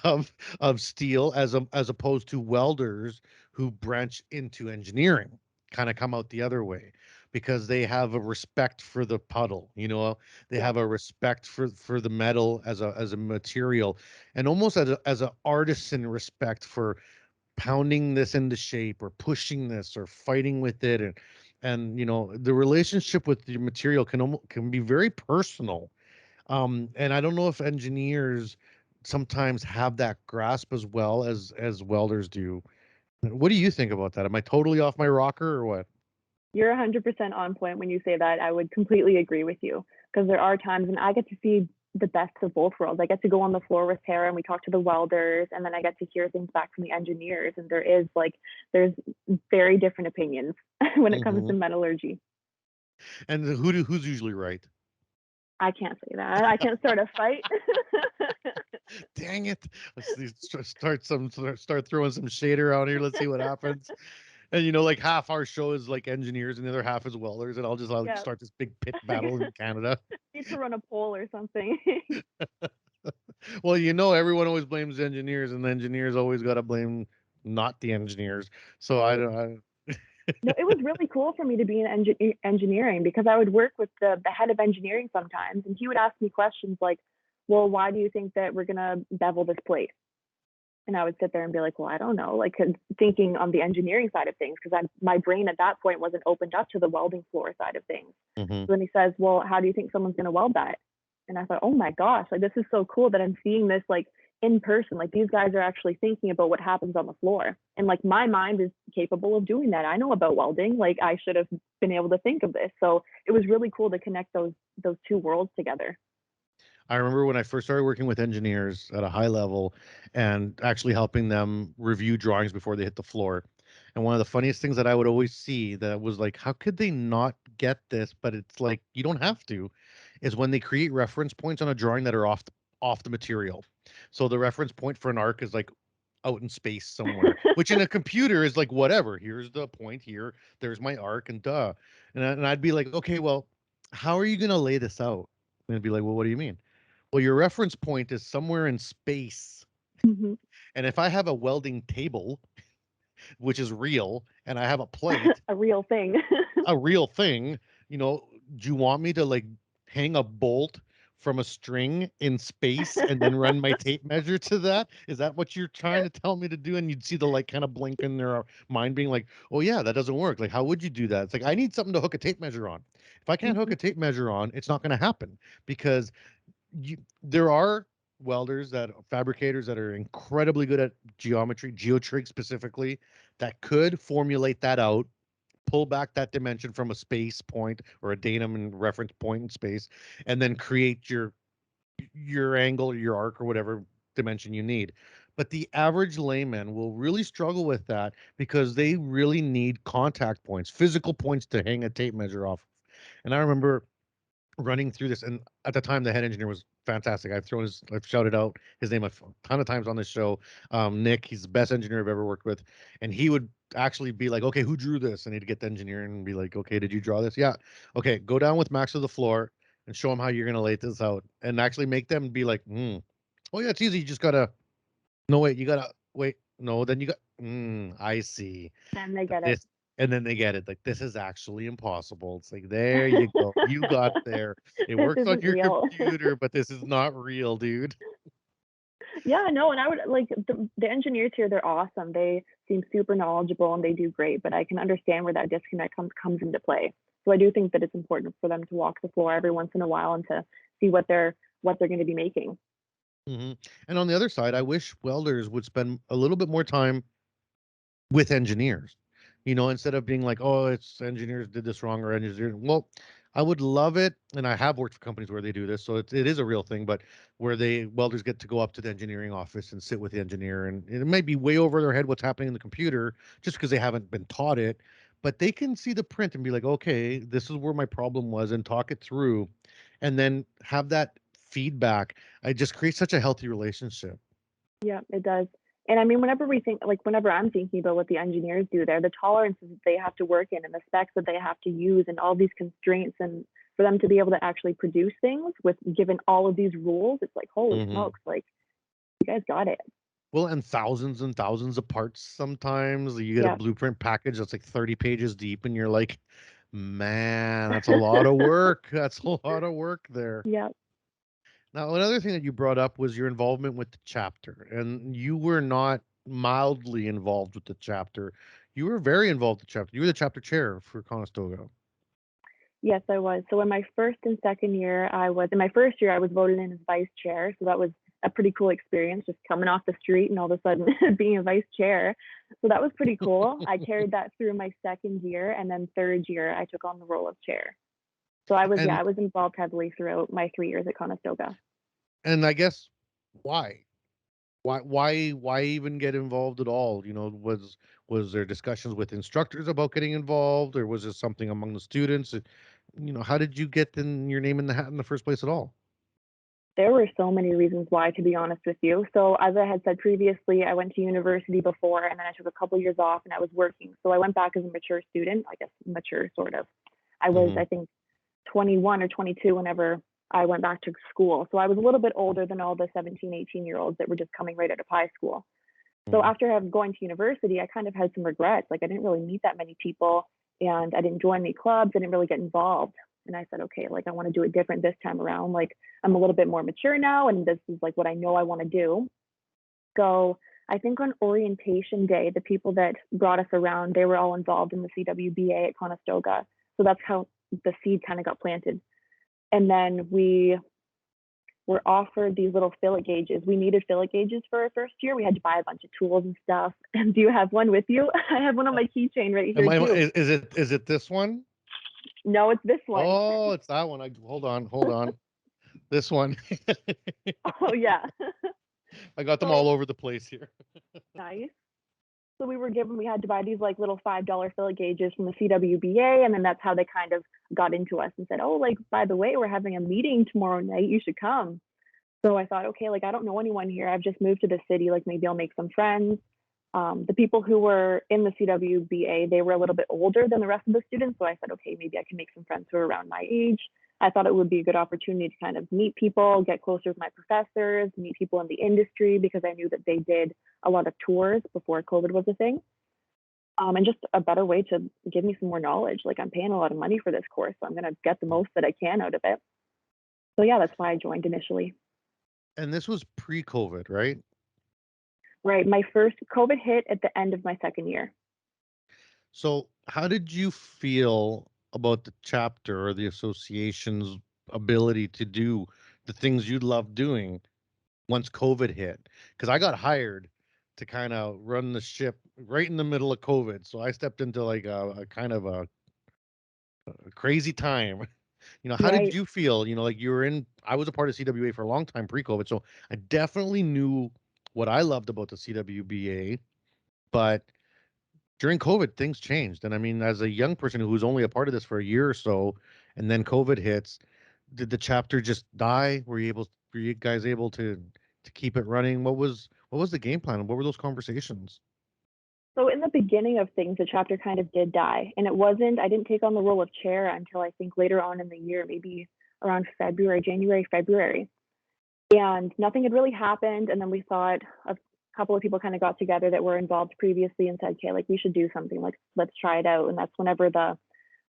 of steel as opposed to welders who branch into engineering, kind of come out the other way because they have a respect for the puddle, they Yeah. have a respect for the metal as a material, and almost as an artisan respect for pounding this into shape or pushing this or fighting with it. And the relationship with the material can be very personal. And I don't know if engineers sometimes have that grasp as well as welders do. What do you think about that? Am I totally off my rocker or what? You're 100% on point when you say that. I would completely agree with you because there are times and I get to see the best of both worlds. I get to go on the floor with Tara and we talk to the welders, and then I get to hear things back from the engineers. And there's very different opinions when it comes Hmm. to metallurgy. And who's usually right? I can't say that. I can't start a fight. Dang it! Let's start throwing some shade around here. Let's see what happens. And like half our show is like engineers and the other half is welders, and I'll Yeah. start this big pit battle in Canada. Need to run a poll or something. Well, everyone always blames the engineers, and the engineers always got to blame not the engineers. So I Right. don't. No, it was really cool for me to be in engineering because I would work with the head of engineering sometimes, and he would ask me questions like, well, why do you think that we're going to bevel this plate? And I would sit there and be like, well, I don't know, like thinking on the engineering side of things, because my brain at that point wasn't opened up to the welding floor side of things. Mhm. So then he says, well, how do you think someone's going to weld that? And I thought, oh my gosh, like this is so cool that I'm seeing this like in person. Like these guys are actually thinking about what happens on the floor. And like my mind is capable of doing that. I know about welding. Like I should have been able to think of this. So it was really cool to connect those two worlds together. I remember when I first started working with engineers at a high level and actually helping them review drawings before they hit the floor. And one of the funniest things that I would always see that was like, how could they not get this? But it's like, you don't have to, is when they create reference points on a drawing that are off the material. So the reference point for an arc is like out in space somewhere, which in a computer is like, whatever, here's the point here, there's my arc and duh. And I'd be like, okay, well, how are you going to lay this out? And it'd be like, well, what do you mean? Well, your reference point is somewhere in space. Mhm. And if I have a welding table which is real, and I have a plate, A real thing. a real thing, you know, do you want me to like hang a bolt from a string in space and then run my tape measure to that? Is that what you're trying to tell me to do? And you'd see the like kind of blink in their mind being like, oh yeah, that doesn't work. Like, how would you do that? It's like, I need something to hook a tape measure on. If I can't hook Mhm. a tape measure on, it's not going to happen because there are welders that fabricators that are incredibly good at geometry, geotrig specifically, that could formulate that out, pull back that dimension from a space point or a datum and reference point in space, and then create your angle or your arc or whatever dimension you need. But the average layman will really struggle with that because they really need contact points, physical points to hang a tape measure off. And I remember running through this, and at the time the head engineer was fantastic. I've shouted out his name a ton of times on this show. Nick, he's the best engineer I've ever worked with, and he would actually be like, okay, who drew this? And he'd get the engineer and be like, okay, did you draw this? Yeah. Okay, go down with Max to the floor and show him how you're gonna lay this out, and actually make them be like, oh yeah, it's easy, you just gotta, no wait, you gotta wait, no, then you got, I see. And they get it. This, and then they get it. Like, this is actually impossible. It's like, there you go. You got there. It This works on isn't your real. computer, but this is not real, dude. Yeah, no, and I would like the engineers here, they're awesome. They seem super knowledgeable and they do great, but I can understand where that disconnect comes into play. So I do think that it's important for them to walk the floor every once in a while and to see what they're going to be making. hmm And on the other side, I wish welders would spend a little bit more time with engineers, instead of being like, oh, it's engineers did this wrong or engineers. Well, I would love it. And I have worked for companies where they do this. So it is a real thing, but where welders get to go up to the engineering office and sit with the engineer. And it might be way over their head what's happening in the computer just because they haven't been taught it. But they can see the print and be like, okay, this is where my problem was, and talk it through and then have that feedback. I just create such a healthy relationship. Yeah, it does. And I mean, whenever I'm thinking about what the engineers do there, the tolerances that they have to work in and the specs that they have to use and all these constraints, and for them to be able to actually produce things with given all of these rules, it's like, holy hmm smokes, like you guys got it. Well, and thousands of parts sometimes. You get a Yeah. blueprint package that's like 30 pages deep, and you're like, man, that's a lot of work. That's a lot of work there. Yeah. Now, another thing that you brought up was your involvement with the chapter, and you were not mildly involved with the chapter. You were very involved with the chapter. You were the chapter chair for Conestoga. Yes, I was. So in my first and second year, in my first year, I was voted in as vice chair. So that was a pretty cool experience, just coming off the street and all of a sudden being a vice chair. So that was pretty cool. I carried that through my second year, and then third year, I took on the role of chair. So And I was involved heavily throughout my 3 years at Conestoga. and I guess why? Why even get involved at all? Was there discussions with instructors about getting involved, or was it something among the students? How did you get your name in the hat in the first place at all? There were so many reasons why, to be honest with you. So as I had said previously, I went to university before, and then I took a couple years off and I was working. So I went back as a mature student, I guess mature sort of. I was, hmm I think, 21 or 22 whenever I went back to school. So I was a little bit older than all the 17, 18-year-olds that were just coming right out of high school. So hmm after going to university, I kind of had some regrets. Like I didn't really meet that many people, and I didn't join any clubs. I didn't really get involved. And I said, okay, like I want to do it different this time around. Like I'm a little bit more mature now, and this is like what I know I want to do. So I think on orientation day, the people that brought us around, they were all involved in the CWBA at Conestoga. So that's how the seed kind of got planted. And then we were offered these little fillet gauges. We needed fillet gauges for our first year. We had to buy a bunch of tools and stuff. And do you have one with you? I have one on my keychain right here too. Is it this one? No, it's this one. Oh, it's that one. Hold on. This one. Oh yeah. I got them So all over the place here. nice. So we had to buy these like little $5 fillet gauges from the CWBA, and then that's how they kind of got into us and said, oh, like by the way, we're having a meeting tomorrow night. You should come. So I thought, okay, like I don't know anyone here. I've just moved to the city. Like maybe I'll make some friends. The people who were in the CWBA, they were a little bit older than the rest of the students. So I said, okay, maybe I can make some friends who are around my age. I thought it would be a good opportunity to kind of meet people, get closer with my professors, meet people in the industry, because I knew that they did a lot of tours before COVID was a thing. and just a better way to give me some more knowledge. Like, I'm paying a lot of money for this course, so I'm going to get the most that I can out of it. So yeah, that's why I joined initially. And this was pre-COVID, right? Right. My first COVID hit at the end of my second year. So how did you feel about the chapter or the association's ability to do the things you love doing once COVID hit? Because I got hired to kind of run the ship right in the middle of COVID. So I stepped into like a kind of a crazy time. How did Right. you feel? Like I was a part of CWA for a long time pre-COVID. So I definitely knew what I loved about the CWBA, but during COVID, things changed. And I mean, as a young person who was only a part of this for a year or so, and then COVID hits, did the chapter just die? Were you guys able to keep it running? What was the game plan? What were those conversations? So in the beginning of things, the chapter kind of did die. And I didn't take on the role of chair until I think later on in the year, maybe around January, February. And nothing had really happened. And then we thought a couple of people kind of got together that were involved previously and said, okay, like we should do something, like let's try it out. And that's whenever the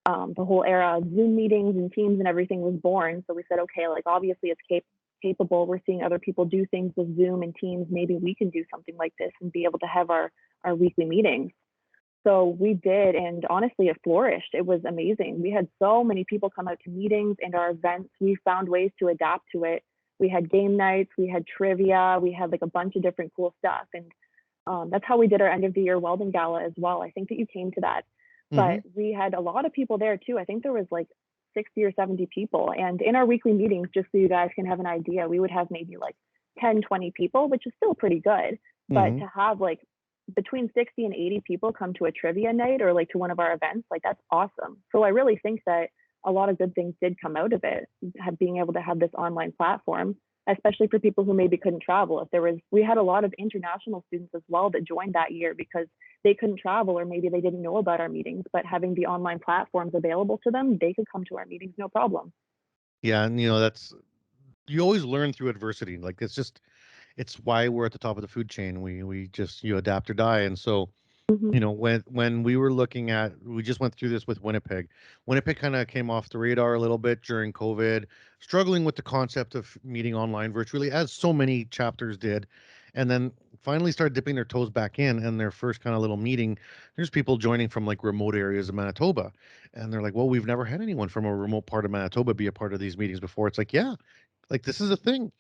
whole era of Zoom meetings and Teams and everything was born. So we said, okay, like obviously it's capable. We're seeing other people do things with Zoom and Teams. Maybe we can do something like this and be able to have our weekly meetings. So we did, and honestly, it flourished. It was amazing. We had so many people come out to meetings and our events. We found ways to adapt to it. We had game nights, we had trivia, we had like a bunch of different cool stuff. And that's how we did our end of the year welding gala as well. I think that you came to that. But we had a lot of people there too. I think there was like 60 or 70 people. And in our weekly meetings, just so you guys can have an idea, we would have maybe like 10, 20 people, which is still pretty good. But to have like between 60 and 80 people come to a trivia night or like to one of our events, like that's awesome. So I really think that a lot of good things did come out of it, being able to have this online platform, especially for people who maybe couldn't travel. We had a lot of international students as well that joined that year because they couldn't travel or maybe they didn't know about our meetings, but having the online platforms available to them, they could come to our meetings, no problem. Yeah, and you always learn through adversity. Like it's why we're at the top of the food chain. We just you adapt or die. And so when we just went through this with Winnipeg. Winnipeg kind of came off the radar a little bit during COVID, struggling with the concept of meeting online virtually, as so many chapters did, and then finally started dipping their toes back in. And their first kind of little meeting, there's people joining from like remote areas of Manitoba, and they're like, "Well, we've never had anyone from a remote part of Manitoba be a part of these meetings before." It's like, yeah, like this is a thing.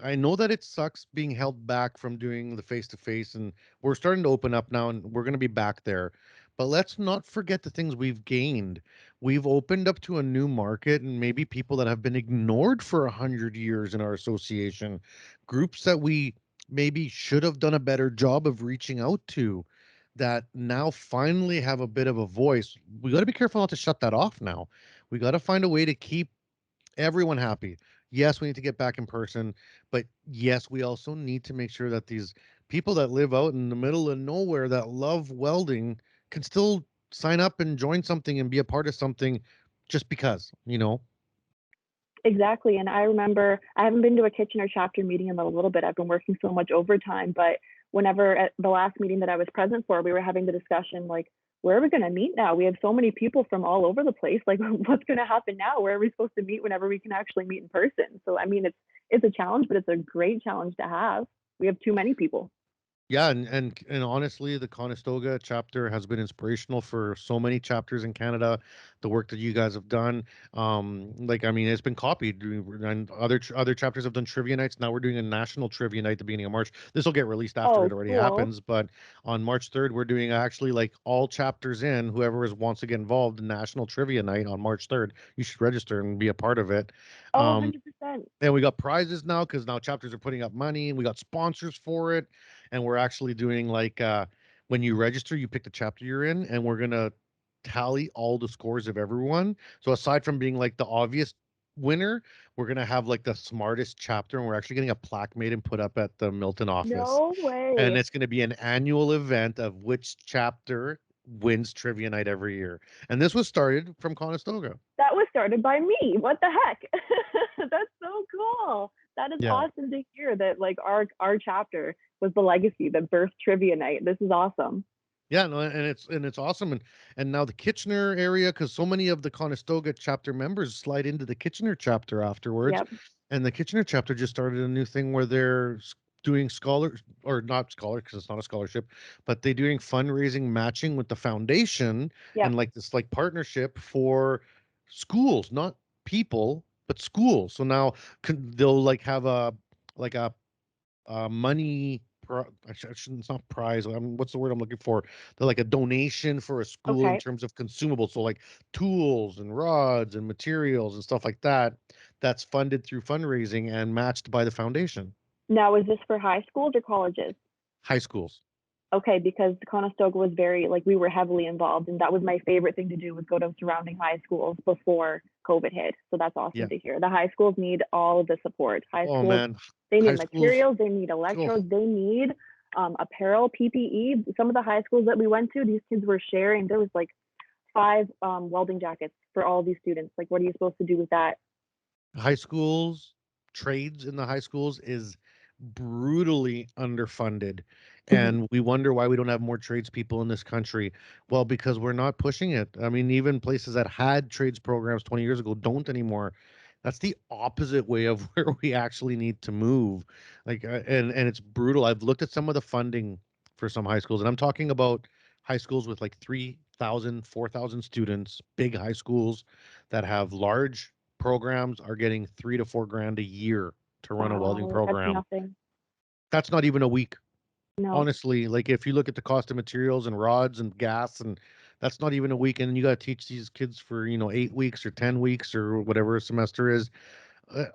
I know that it sucks being held back from doing the face to face, and we're starting to open up now, and we're going to be back there. But let's not forget the things we've gained. We've opened up to a new market, and maybe people that have been ignored for 100 years in our association, groups that we maybe should have done a better job of reaching out to, that now finally have a bit of a voice. We got to be careful not to shut that off now. We got to find a way to keep everyone happy. Yes, we need to get back in person, but yes, we also need to make sure that these people that live out in the middle of nowhere that love welding can still sign up and join something and be a part of something just because. Exactly. And I remember I haven't been to a Kitchener chapter meeting in a little bit. I've been working so much overtime, but whenever at the last meeting that I was present for, we were having the discussion like, where are we going to meet now? We have so many people from all over the place. Like, what's going to happen now? Where are we supposed to meet whenever we can actually meet in person? So, I mean, it's a challenge, but it's a great challenge to have. We have too many people. Yeah, and honestly, the Conestoga chapter has been inspirational for so many chapters in Canada. The work that you guys have done, like I mean, it's been copied, and other chapters have done trivia nights. Now we're doing a national trivia night at the beginning of March. This will get released after Oh, it already cool. happens, but on March 3rd, we're doing actually like all chapters in. Wants to get involved, national trivia night on March 3rd. You should register and be a part of it. Oh, Um, 100%. and we got prizes now because now chapters are putting up money, and we got sponsors for it. And we're actually doing like when you register, you pick the chapter you're in, and we're gonna tally all the scores of everyone. So aside from being like the obvious winner, we're gonna have like the smartest chapter, and we're actually getting a plaque made and put up at the Milton office. No And way. it's gonna be an annual event of which chapter wins trivia night every year. And this was started from Conestoga. That was started by me. What the heck? That's so cool. That is Yeah. awesome to hear that like our chapter was the legacy that birthed trivia night. This is awesome. Yeah, no, and it's awesome, and now the Kitchener area, because so many of the Conestoga chapter members slide into the Kitchener chapter afterwards, Yep. and the Kitchener chapter just started a new thing where they're doing scholar or not scholar because it's not a scholarship, but they're doing fundraising matching with the foundation Yep. and like this like partnership for schools, not people, but schools. So now they'll like have like a money I shouldn't, it's not prize. What's the word I'm looking for? They're like a donation for a school in Okay. terms of consumables. So like tools and rods and materials and stuff like that. That's funded through fundraising and matched by the foundation. Now, is this for high schools or colleges? High schools. Okay, because Conestoga was very, like, we were heavily involved, and that was my favorite thing to do, was go to surrounding high schools before COVID hit. So that's Yeah. awesome to hear. The high schools need all of the support. High Oh schools, man, they high need schools. materials, they need Oh, electrodes, they need apparel, PPE. Some of the high schools that we went to, these kids were sharing. There was like 5 welding jackets for all these students. Like, what are you supposed to do with that? high schools, trades in the high schools is brutally underfunded. And we wonder why we don't have more tradespeople in this country. Well, because we're not pushing it. I mean, even places that had trades programs 20 years ago don't anymore. That's the opposite way of where we actually need to move. Like, and it's brutal. I've looked at some of the funding for some high schools, and I'm talking about high schools with like 3,000, 4,000 students, big high schools that have large programs are getting 3 to 4 grand a year to run a welding Wow, that's program. nothing. That's not even a week. No. Honestly, like if you look at the cost of materials and rods and gas, and that's not even a week, and you got to teach these kids for 8 weeks or 10 weeks or whatever a semester is.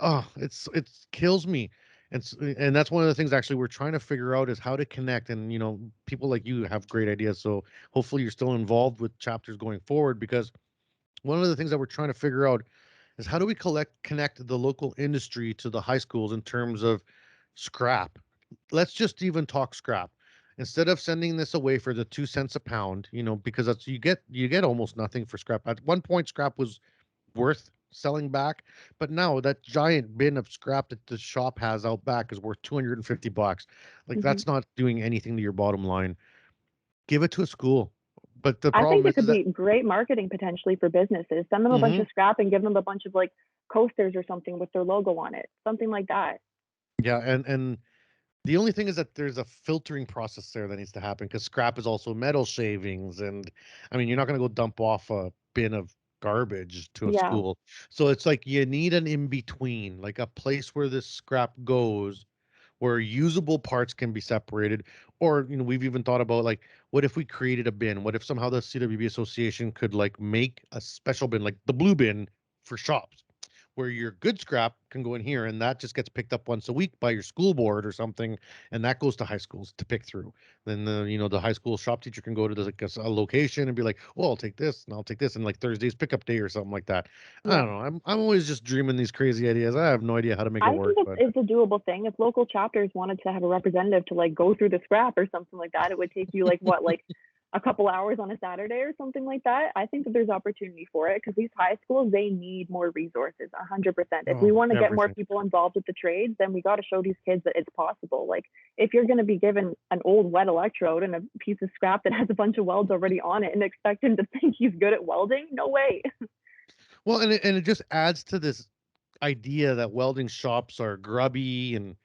Oh, it kills me. And that's one of the things actually we're trying to figure out is how to connect. And people like you have great ideas, so hopefully you're still involved with chapters going forward, because one of the things that we're trying to figure out is how do we connect the local industry to the high schools in terms of scrap. Let's just even talk scrap. Instead of sending this away for the 2 cents a pound, because that's you get almost nothing for scrap. At one point, scrap was worth selling back, but now that giant bin of scrap that the shop has out back is worth $250. Like Hmm. that's not doing anything to your bottom line. Give it to a school. But the I think problem it is could that be great marketing potentially for businesses. Send them a bunch Mhm. of scrap and give them a bunch of like coasters or something with their logo on it, something like that. Yeah, and the only thing is that there's a filtering process there that needs to happen, because scrap is also metal shavings, and I mean, you're not going to go dump off a bin of garbage to a Yeah. school. So it's like you need an in between, like a place where this scrap goes, where usable parts can be separated. Or we've even thought about, like, what if we created a bin? What if somehow the CWB Association could like make a special bin, like the blue bin for shops, where your good scrap can go in here, and that just gets picked up once a week by your school board or something, and that goes to high schools to pick through. Then the high school shop teacher can go to like a location and be like, oh, I'll take this and I'll take this, and like Thursday's pickup day or something like that. I Yeah. don't know. I'm always just dreaming these crazy ideas. I have no idea how to make it I think work, but it's a doable thing. If local chapters wanted to have a representative to like go through the scrap or something like that, it would take you like what, like a couple hours on a Saturday or something like that. I think that there's opportunity for it because these high schools, they need more resources, 100%. If we oh, want to get more everything. people involved with the trades, then we got to show these kids that it's possible. Like if you're going to be given an old wet electrode and a piece of scrap that has a bunch of welds already on it and expect him to think he's good at welding, no way. Well, and it just adds to this idea that welding shops are grubby and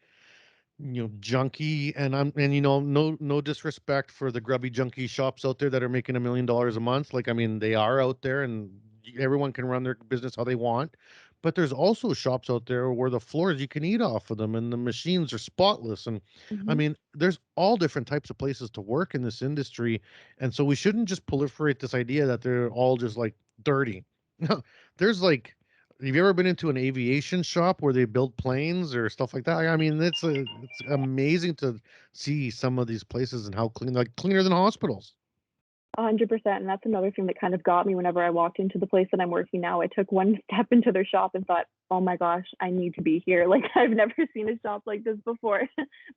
junky. And no disrespect for the grubby junky shops out there that are making $1 million a month. Like, I mean, they are out there, and everyone can run their business how they want. But there's also shops out there where the floors, you can eat off of them, and the machines are spotless. And I Mhm. mean, there's all different types of places to work in this industry, and so we shouldn't just proliferate this idea that they're all just like dirty. No, there's like, have you ever been into an aviation shop where they build planes or stuff like that? I mean, it's amazing to see some of these places and how clean, like cleaner than hospitals. 100%. And that's another thing that kind of got me whenever I walked into the place that I'm working now. I took one step into their shop and thought, oh my gosh, I need to be here. Like I've never seen a shop like this before.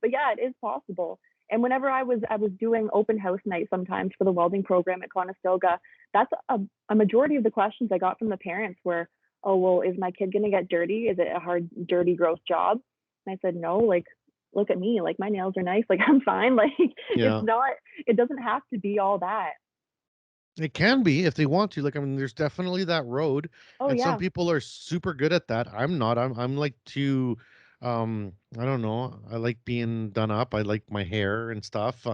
But yeah, it is possible. And whenever I was doing open house night sometimes for the welding program at Conestoga, that's a majority of the questions I got from the parents were, oh well, is my kid gonna get dirty? Is it a hard, dirty, gross job? And I said, no, like look at me, like my nails are nice, like I'm fine. Like Yeah. it doesn't have to be all that. It can be if they want to. Like, I mean, there's definitely that road, Oh and some yeah. people are super good at that. I'm not. I'm like too. I don't know. I like being done up. I like my hair and stuff.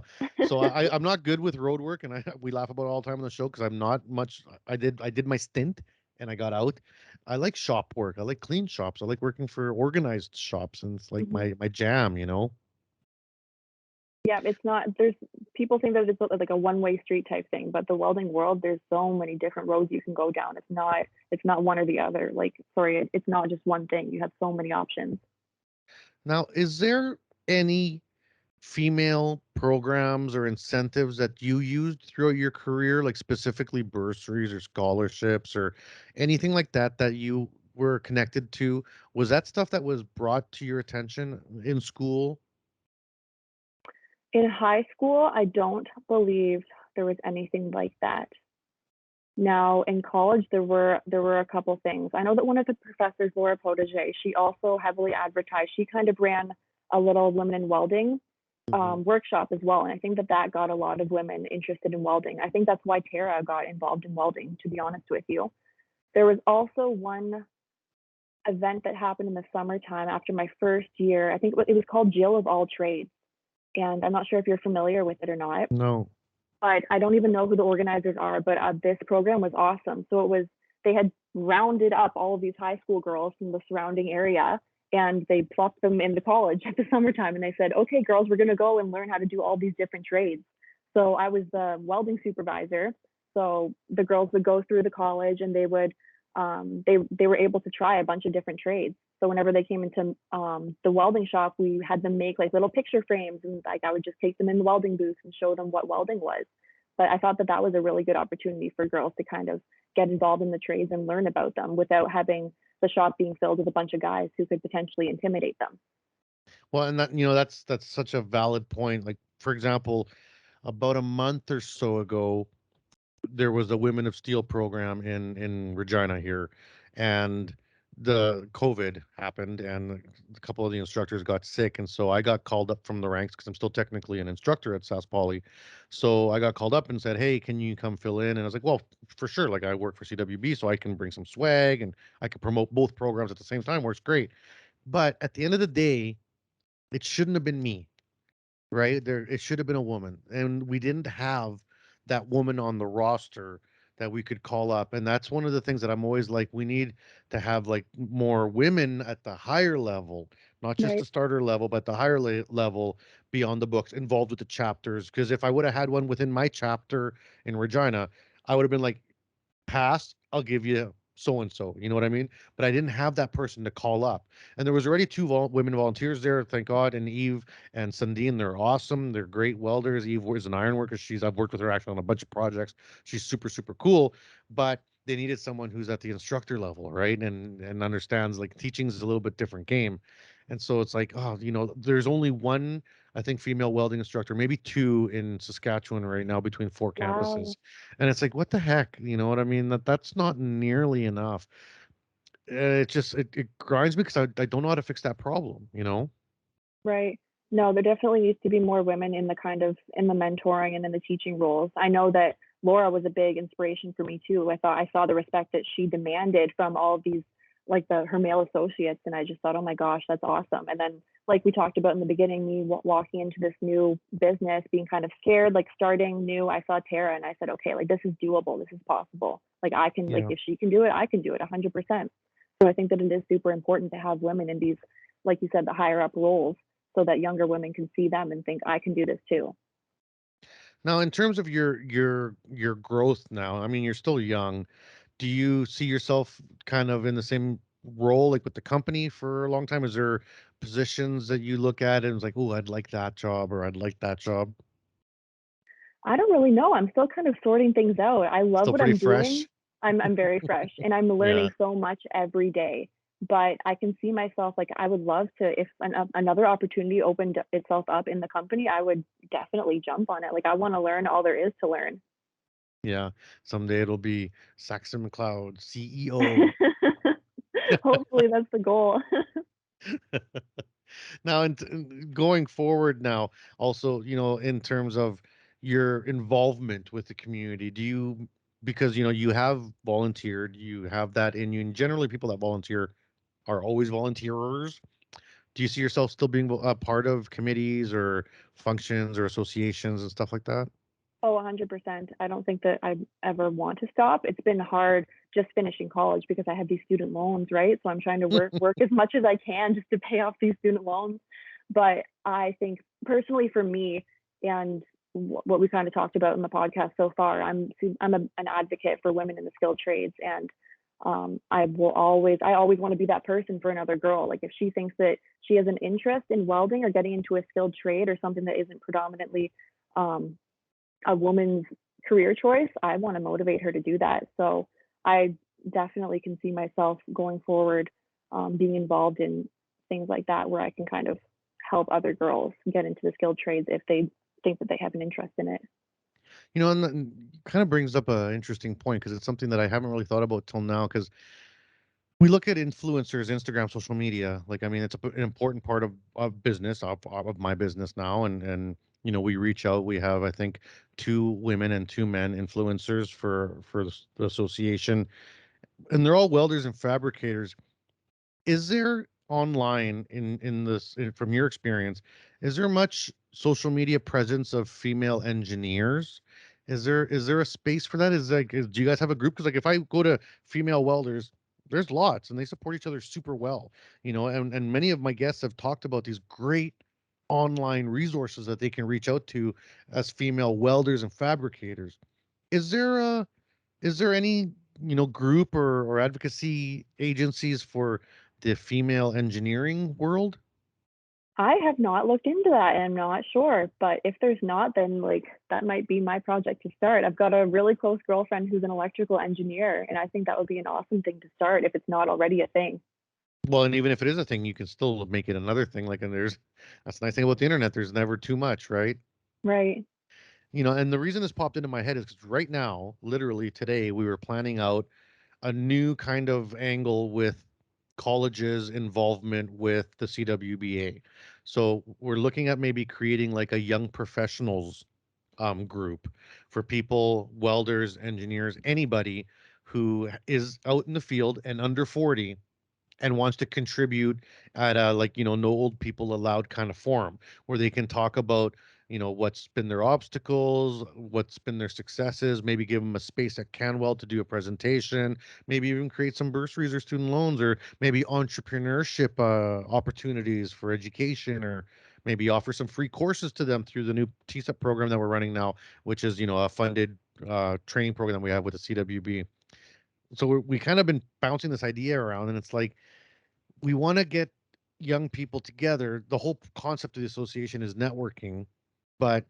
So I'm not good with road work, and we laugh about it all the time on the show because I'm not much. I did my stint and I got out. I like shop work. I like clean shops. I like working for organized shops, and it's like Mhm. my jam. Yeah, it's not, there's people think that it's like a one-way street type thing, but the welding world, there's so many different roads you can go down. It's not one or the other. Like, sorry, it's not just one thing. You have so many options. Now, is there any female programs or incentives that you used throughout your career, like specifically bursaries or scholarships or anything like that that you were connected to? Was that stuff that was brought to your attention in school? In high school, I don't believe there was anything like that. Now, in college, there were a couple things. I know that one of the professors, Laura Protege, she also heavily advertised. She kind of ran a little women in welding Mhm. workshop as well, and I think that that got a lot of women interested in welding. I think that's why Tara got involved in welding. To be honest with you, there was also one event that happened in the summertime after my first year. I think it was called Jill of All Trades, and I'm not sure if you're familiar with it or not, No. but I don't even know who the organizers are. But this program was awesome. So they had rounded up all of these high school girls from the surrounding area, and they plopped them in the college at the summertime, and they said, "Okay, girls, we're going to go and learn how to do all these different trades." So I was the welding supervisor. So the girls would go through the college, and they were able to try a bunch of different trades. So whenever they came into the welding shop, we had them make like little picture frames, and like I would just take them in the welding booth and show them what welding was. But I thought that that was a really good opportunity for girls to kind of get involved in the trades and learn about them without having the shop being filled with a bunch of guys who could potentially intimidate them. Well, and that's such a valid point. Like, for example, about a month or so ago, there was a Women of Steel program in Regina here, and the COVID happened, and a couple of the instructors got sick, and so I got called up from the ranks because I'm still technically an instructor at Sass Poly. So I got called up and said, "Hey, can you come fill in?" And I was like, "Well, for sure. Like I work for CWB, so I can bring some swag and I can promote both programs at the same time. Works great." But at the end of the day, it shouldn't have been me, right? It should have been a woman, and we didn't have that woman on the roster that we could call up. And that's one of the things that I'm always like, we need to have like more women at the higher level, not just the Right. starter level, but the higher level beyond the books, involved with the chapters. Because if I would have had one within my chapter in Regina, I would have been like, pass, I'll give you so and so. You know what I mean? But I didn't have that person to call up. And there was already two women volunteers there, thank God. And Eve and Sundine, they're awesome. They're great welders. Eve is an iron worker. I've worked with her actually on a bunch of projects. She's super, super cool. But they needed someone who's at the instructor level, right? And understands like teaching is a little bit different game. And so it's like, oh, there's only one, I think, female welding instructor, maybe two in Saskatchewan right now between four campuses. Wow. And it's like, what the heck? You know what I mean? That's not nearly enough. It grinds me because I don't know how to fix that problem. Right. No, there definitely needs to be more women in the mentoring and in the teaching roles. I know that Laura was a big inspiration for me too. I saw the respect that she demanded from all of these, like her male associates, and I just thought, oh my gosh, that's awesome. And then, like we talked about in the beginning, me walking into this new business, being kind of scared, like starting new. I saw Tara, and I said, okay, like this is doable, this is possible. Like I can, like Yeah. if she can do it, I can do it 100%. So I think that it is super important to have women in these, like you said, the higher up roles so that younger women can see them and think I can do this too. Now, in terms of your growth now, I mean, you're still young. Do you see yourself kind of in the same role like with the company for a long time? Is there positions that you look at and it's like, oh, I'd like that job or I'd like that job? I don't really know. I'm still kind of sorting things out. I love Still what pretty I'm doing. fresh? I'm very fresh and I'm Yeah. learning so much every day. But I can see myself, like I would love to, if another opportunity opened itself up in the company, I would definitely jump on it. Like I want to learn all there is to learn. Yeah. Someday it'll be Saxxon McLeod, CEO. Hopefully that's the goal. Now, going forward now, also, in terms of your involvement with the community, because, you have volunteered, you have that in you, and generally people that volunteer are always volunteers. Do you see yourself still being a part of committees or functions or associations and stuff like that? Oh, 100%. I don't think that I ever want to stop. It's been hard just finishing college because I have these student loans, right? So I'm trying to work as much as I can just to pay off these student loans. But I think personally for me and what we kind of talked about in the podcast so far, an advocate for women in the skilled trades, and I always want to be that person for another girl. Like if she thinks that she has an interest in welding or getting into a skilled trade or something that isn't predominantly um, a woman's career choice, I want to motivate her to do that. So I definitely can see myself going forward, being involved in things like that where I can kind of help other girls get into the skilled trades if they think that they have an interest in it. And that kind of brings up an interesting point because it's something that I haven't really thought about till now. Because we look at influencers, Instagram, social media. Like, I mean, it's an important part of business, of my business now. And we reach out. We have, I think, 2 women and 2 men influencers for the association, and they're all welders and fabricators. Is there online in this, from your experience, is there much social media presence of female engineers? Is there a space for that? Do you guys have a group? Because like if I go to female welders, there's lots and they support each other super well, and many of my guests have talked about these great online resources that they can reach out to as female welders and fabricators. Is there a is there any, group or advocacy agencies for the female engineering world? I have not looked into that and I'm not sure, but if there's not, then like that might be my project to start. I've got a really close girlfriend who's an electrical engineer, and I think that would be an awesome thing to start if it's not already a thing. Well, and even if it is a thing, you can still make it another thing. Like, and that's the nice thing about the internet. There's never too much, right? Right. And the reason this popped into my head is because right now, literally today, we were planning out a new kind of angle with colleges' involvement with the CWBA. So we're looking at maybe creating like a young professionals group for people, welders, engineers, anybody who is out in the field and under 40 and wants to contribute at a, like, no old people allowed kind of forum where they can talk about, what's been their obstacles, what's been their successes, maybe give them a space at Canwell to do a presentation, maybe even create some bursaries or student loans, or maybe entrepreneurship opportunities for education, or maybe offer some free courses to them through the new TSEP program that we're running now, which is, a funded training program that we have with the CWB. So we kind of been bouncing this idea around, and it's like we want to get young people together. The whole concept of the association is networking, but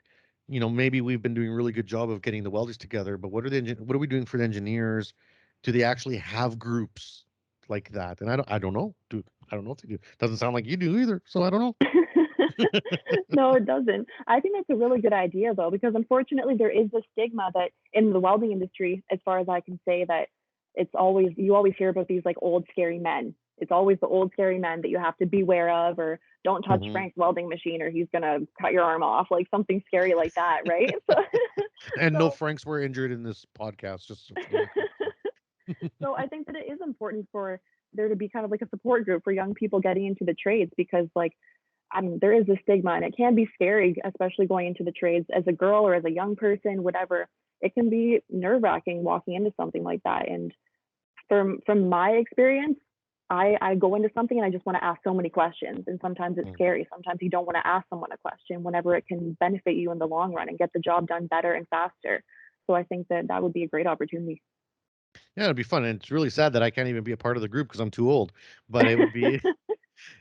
maybe we've been doing a really good job of getting the welders together. But what are we doing for the engineers? Do they actually have groups like that? And I don't know. I don't know if they do. Doesn't sound like you do either. So I don't know. No, it doesn't. I think that's a really good idea though, because unfortunately there is a stigma that in the welding industry, as far as I can say, that you always hear about these like old scary men. It's always the old scary men that you have to beware of, or don't touch Mhm. Frank's welding machine or he's gonna cut your arm off, like something scary like that, right? And no So, Franks were injured in this podcast. Just so, really quick. so I think that it is important for there to be kind of like a support group for young people getting into the trades, because like there is a stigma and it can be scary, especially going into the trades as a girl or as a young person, whatever. It can be nerve wracking walking into something like that. And from my experience, I go into something and I just want to ask so many questions. And sometimes it's Mm. scary. Sometimes you don't want to ask someone a question whenever it can benefit you in the long run and get the job done better and faster. So I think that that would be a great opportunity. Yeah, it'd be fun. And it's really sad that I can't even be a part of the group because I'm too old. But it would be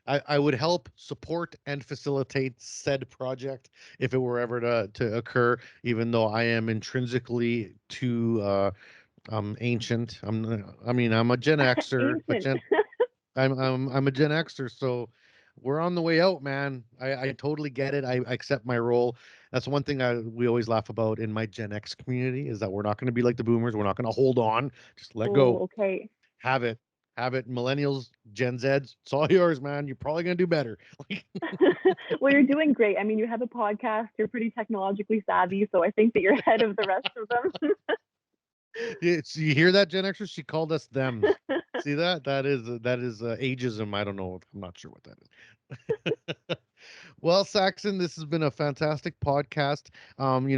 I would help support and facilitate said project if it were ever to occur, even though I am intrinsically too ancient. I'm a Gen Xer, but Ancient. I'm a Gen Xer, so we're on the way out, man. I totally get it. I accept my role. That's one thing we always laugh about in my Gen X community is that we're not going to be like the boomers. We're not going to hold on. Just let Oh, go. okay. Have it. have it. Millennials, Gen Zs, it's all yours, man. You're probably gonna do better. Well, you're doing great. I mean, you have a podcast. You're pretty technologically savvy, so I think that you're ahead of the rest of them. So you hear that, Gen Xers? She called us them. See that? That is ageism. I don't know. I'm not sure what that is. Well, Saxxon, this has been a fantastic podcast.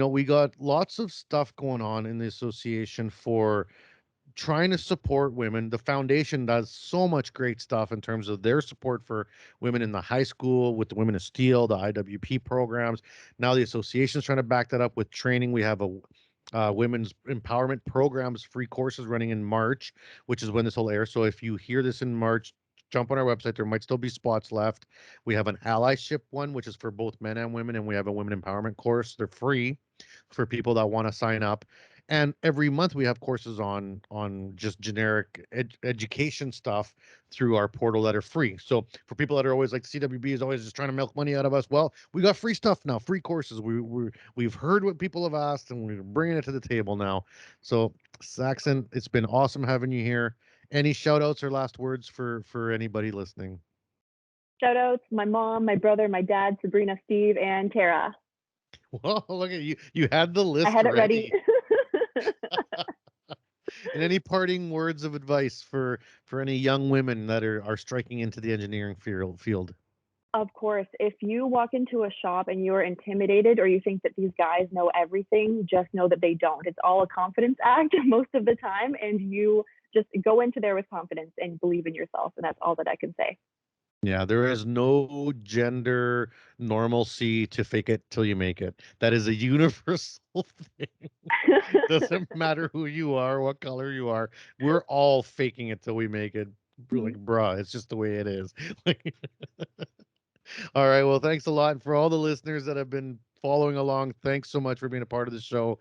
We got lots of stuff going on in the association for trying to support women. The foundation does so much great stuff in terms of their support for women in the high school with the Women of Steel, the IWP programs. Now the association is trying to back that up with training. We have a women's empowerment programs, free courses running in March, which is when this will air. So if you hear this in March, jump on our website. There might still be spots left. We have an allyship one, which is for both men and women, and we have a women empowerment course. They're free for people that want to sign up. And every month we have courses on just generic education stuff through our portal that are free. So for people that are always like, CWB is always just trying to milk money out of us, well, we got free stuff now, free courses. We've heard what people have asked, and we're bringing it to the table now. So Saxxon, it's been awesome having you here. Any shout outs or last words for anybody listening? Shout outs, my mom, my brother, my dad, Sabrina, Steve, and Tara. Well, look at you. You had the list I had it ready. And any parting words of advice for any young women that are striking into the engineering field? Of course, if you walk into a shop and you're intimidated or you think that these guys know everything, just know that they don't. It's all a confidence act most of the time, and you just go into there with confidence and believe in yourself, and that's all that I can say. Yeah, there is no gender normalcy to fake it till you make it. That is a universal thing. Doesn't matter who you are, what color you are. We're all faking it till we make it. We're like, bruh, it's just the way it is. All right. Well, thanks a lot. And for all the listeners that have been following along, thanks so much for being a part of the show.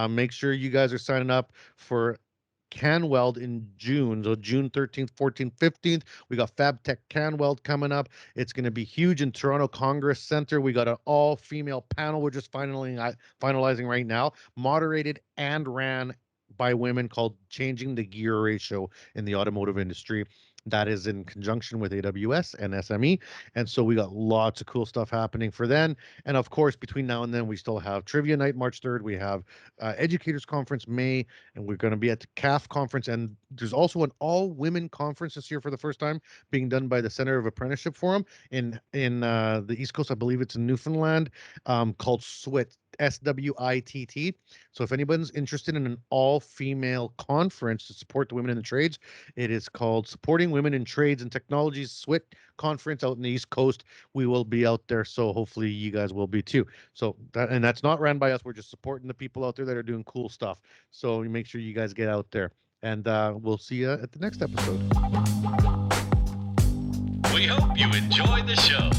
Make sure you guys are signing up for Can Weld in June. So June 13th, 14th, 15th. We got FabTech Can Weld coming up. It's going to be huge in Toronto Congress Center. We got an all-female panel we're just finalizing right now, moderated and ran by women, called Changing the Gear Ratio in the Automotive Industry. That is in conjunction with AWS and SME. And so we got lots of cool stuff happening for then. And of course, between now and then, we still have Trivia Night, March 3rd. We have Educators Conference, May, and we're going to be at the CAF Conference. And there's also an all-women conference this year for the first time, being done by the Center of Apprenticeship Forum in the East Coast. I believe it's in Newfoundland, called SWIT. SWITT. So if anybody's interested in an all-female conference to support the women in the trades, it is called Supporting Women in Trades and Technologies SWIT Conference out in the East Coast. We will be out there, so hopefully you guys will be too. So that's not ran by us. We're just supporting the people out there that are doing cool stuff. So make sure you guys get out there, and we'll see you at the next episode. We hope you enjoyed the show.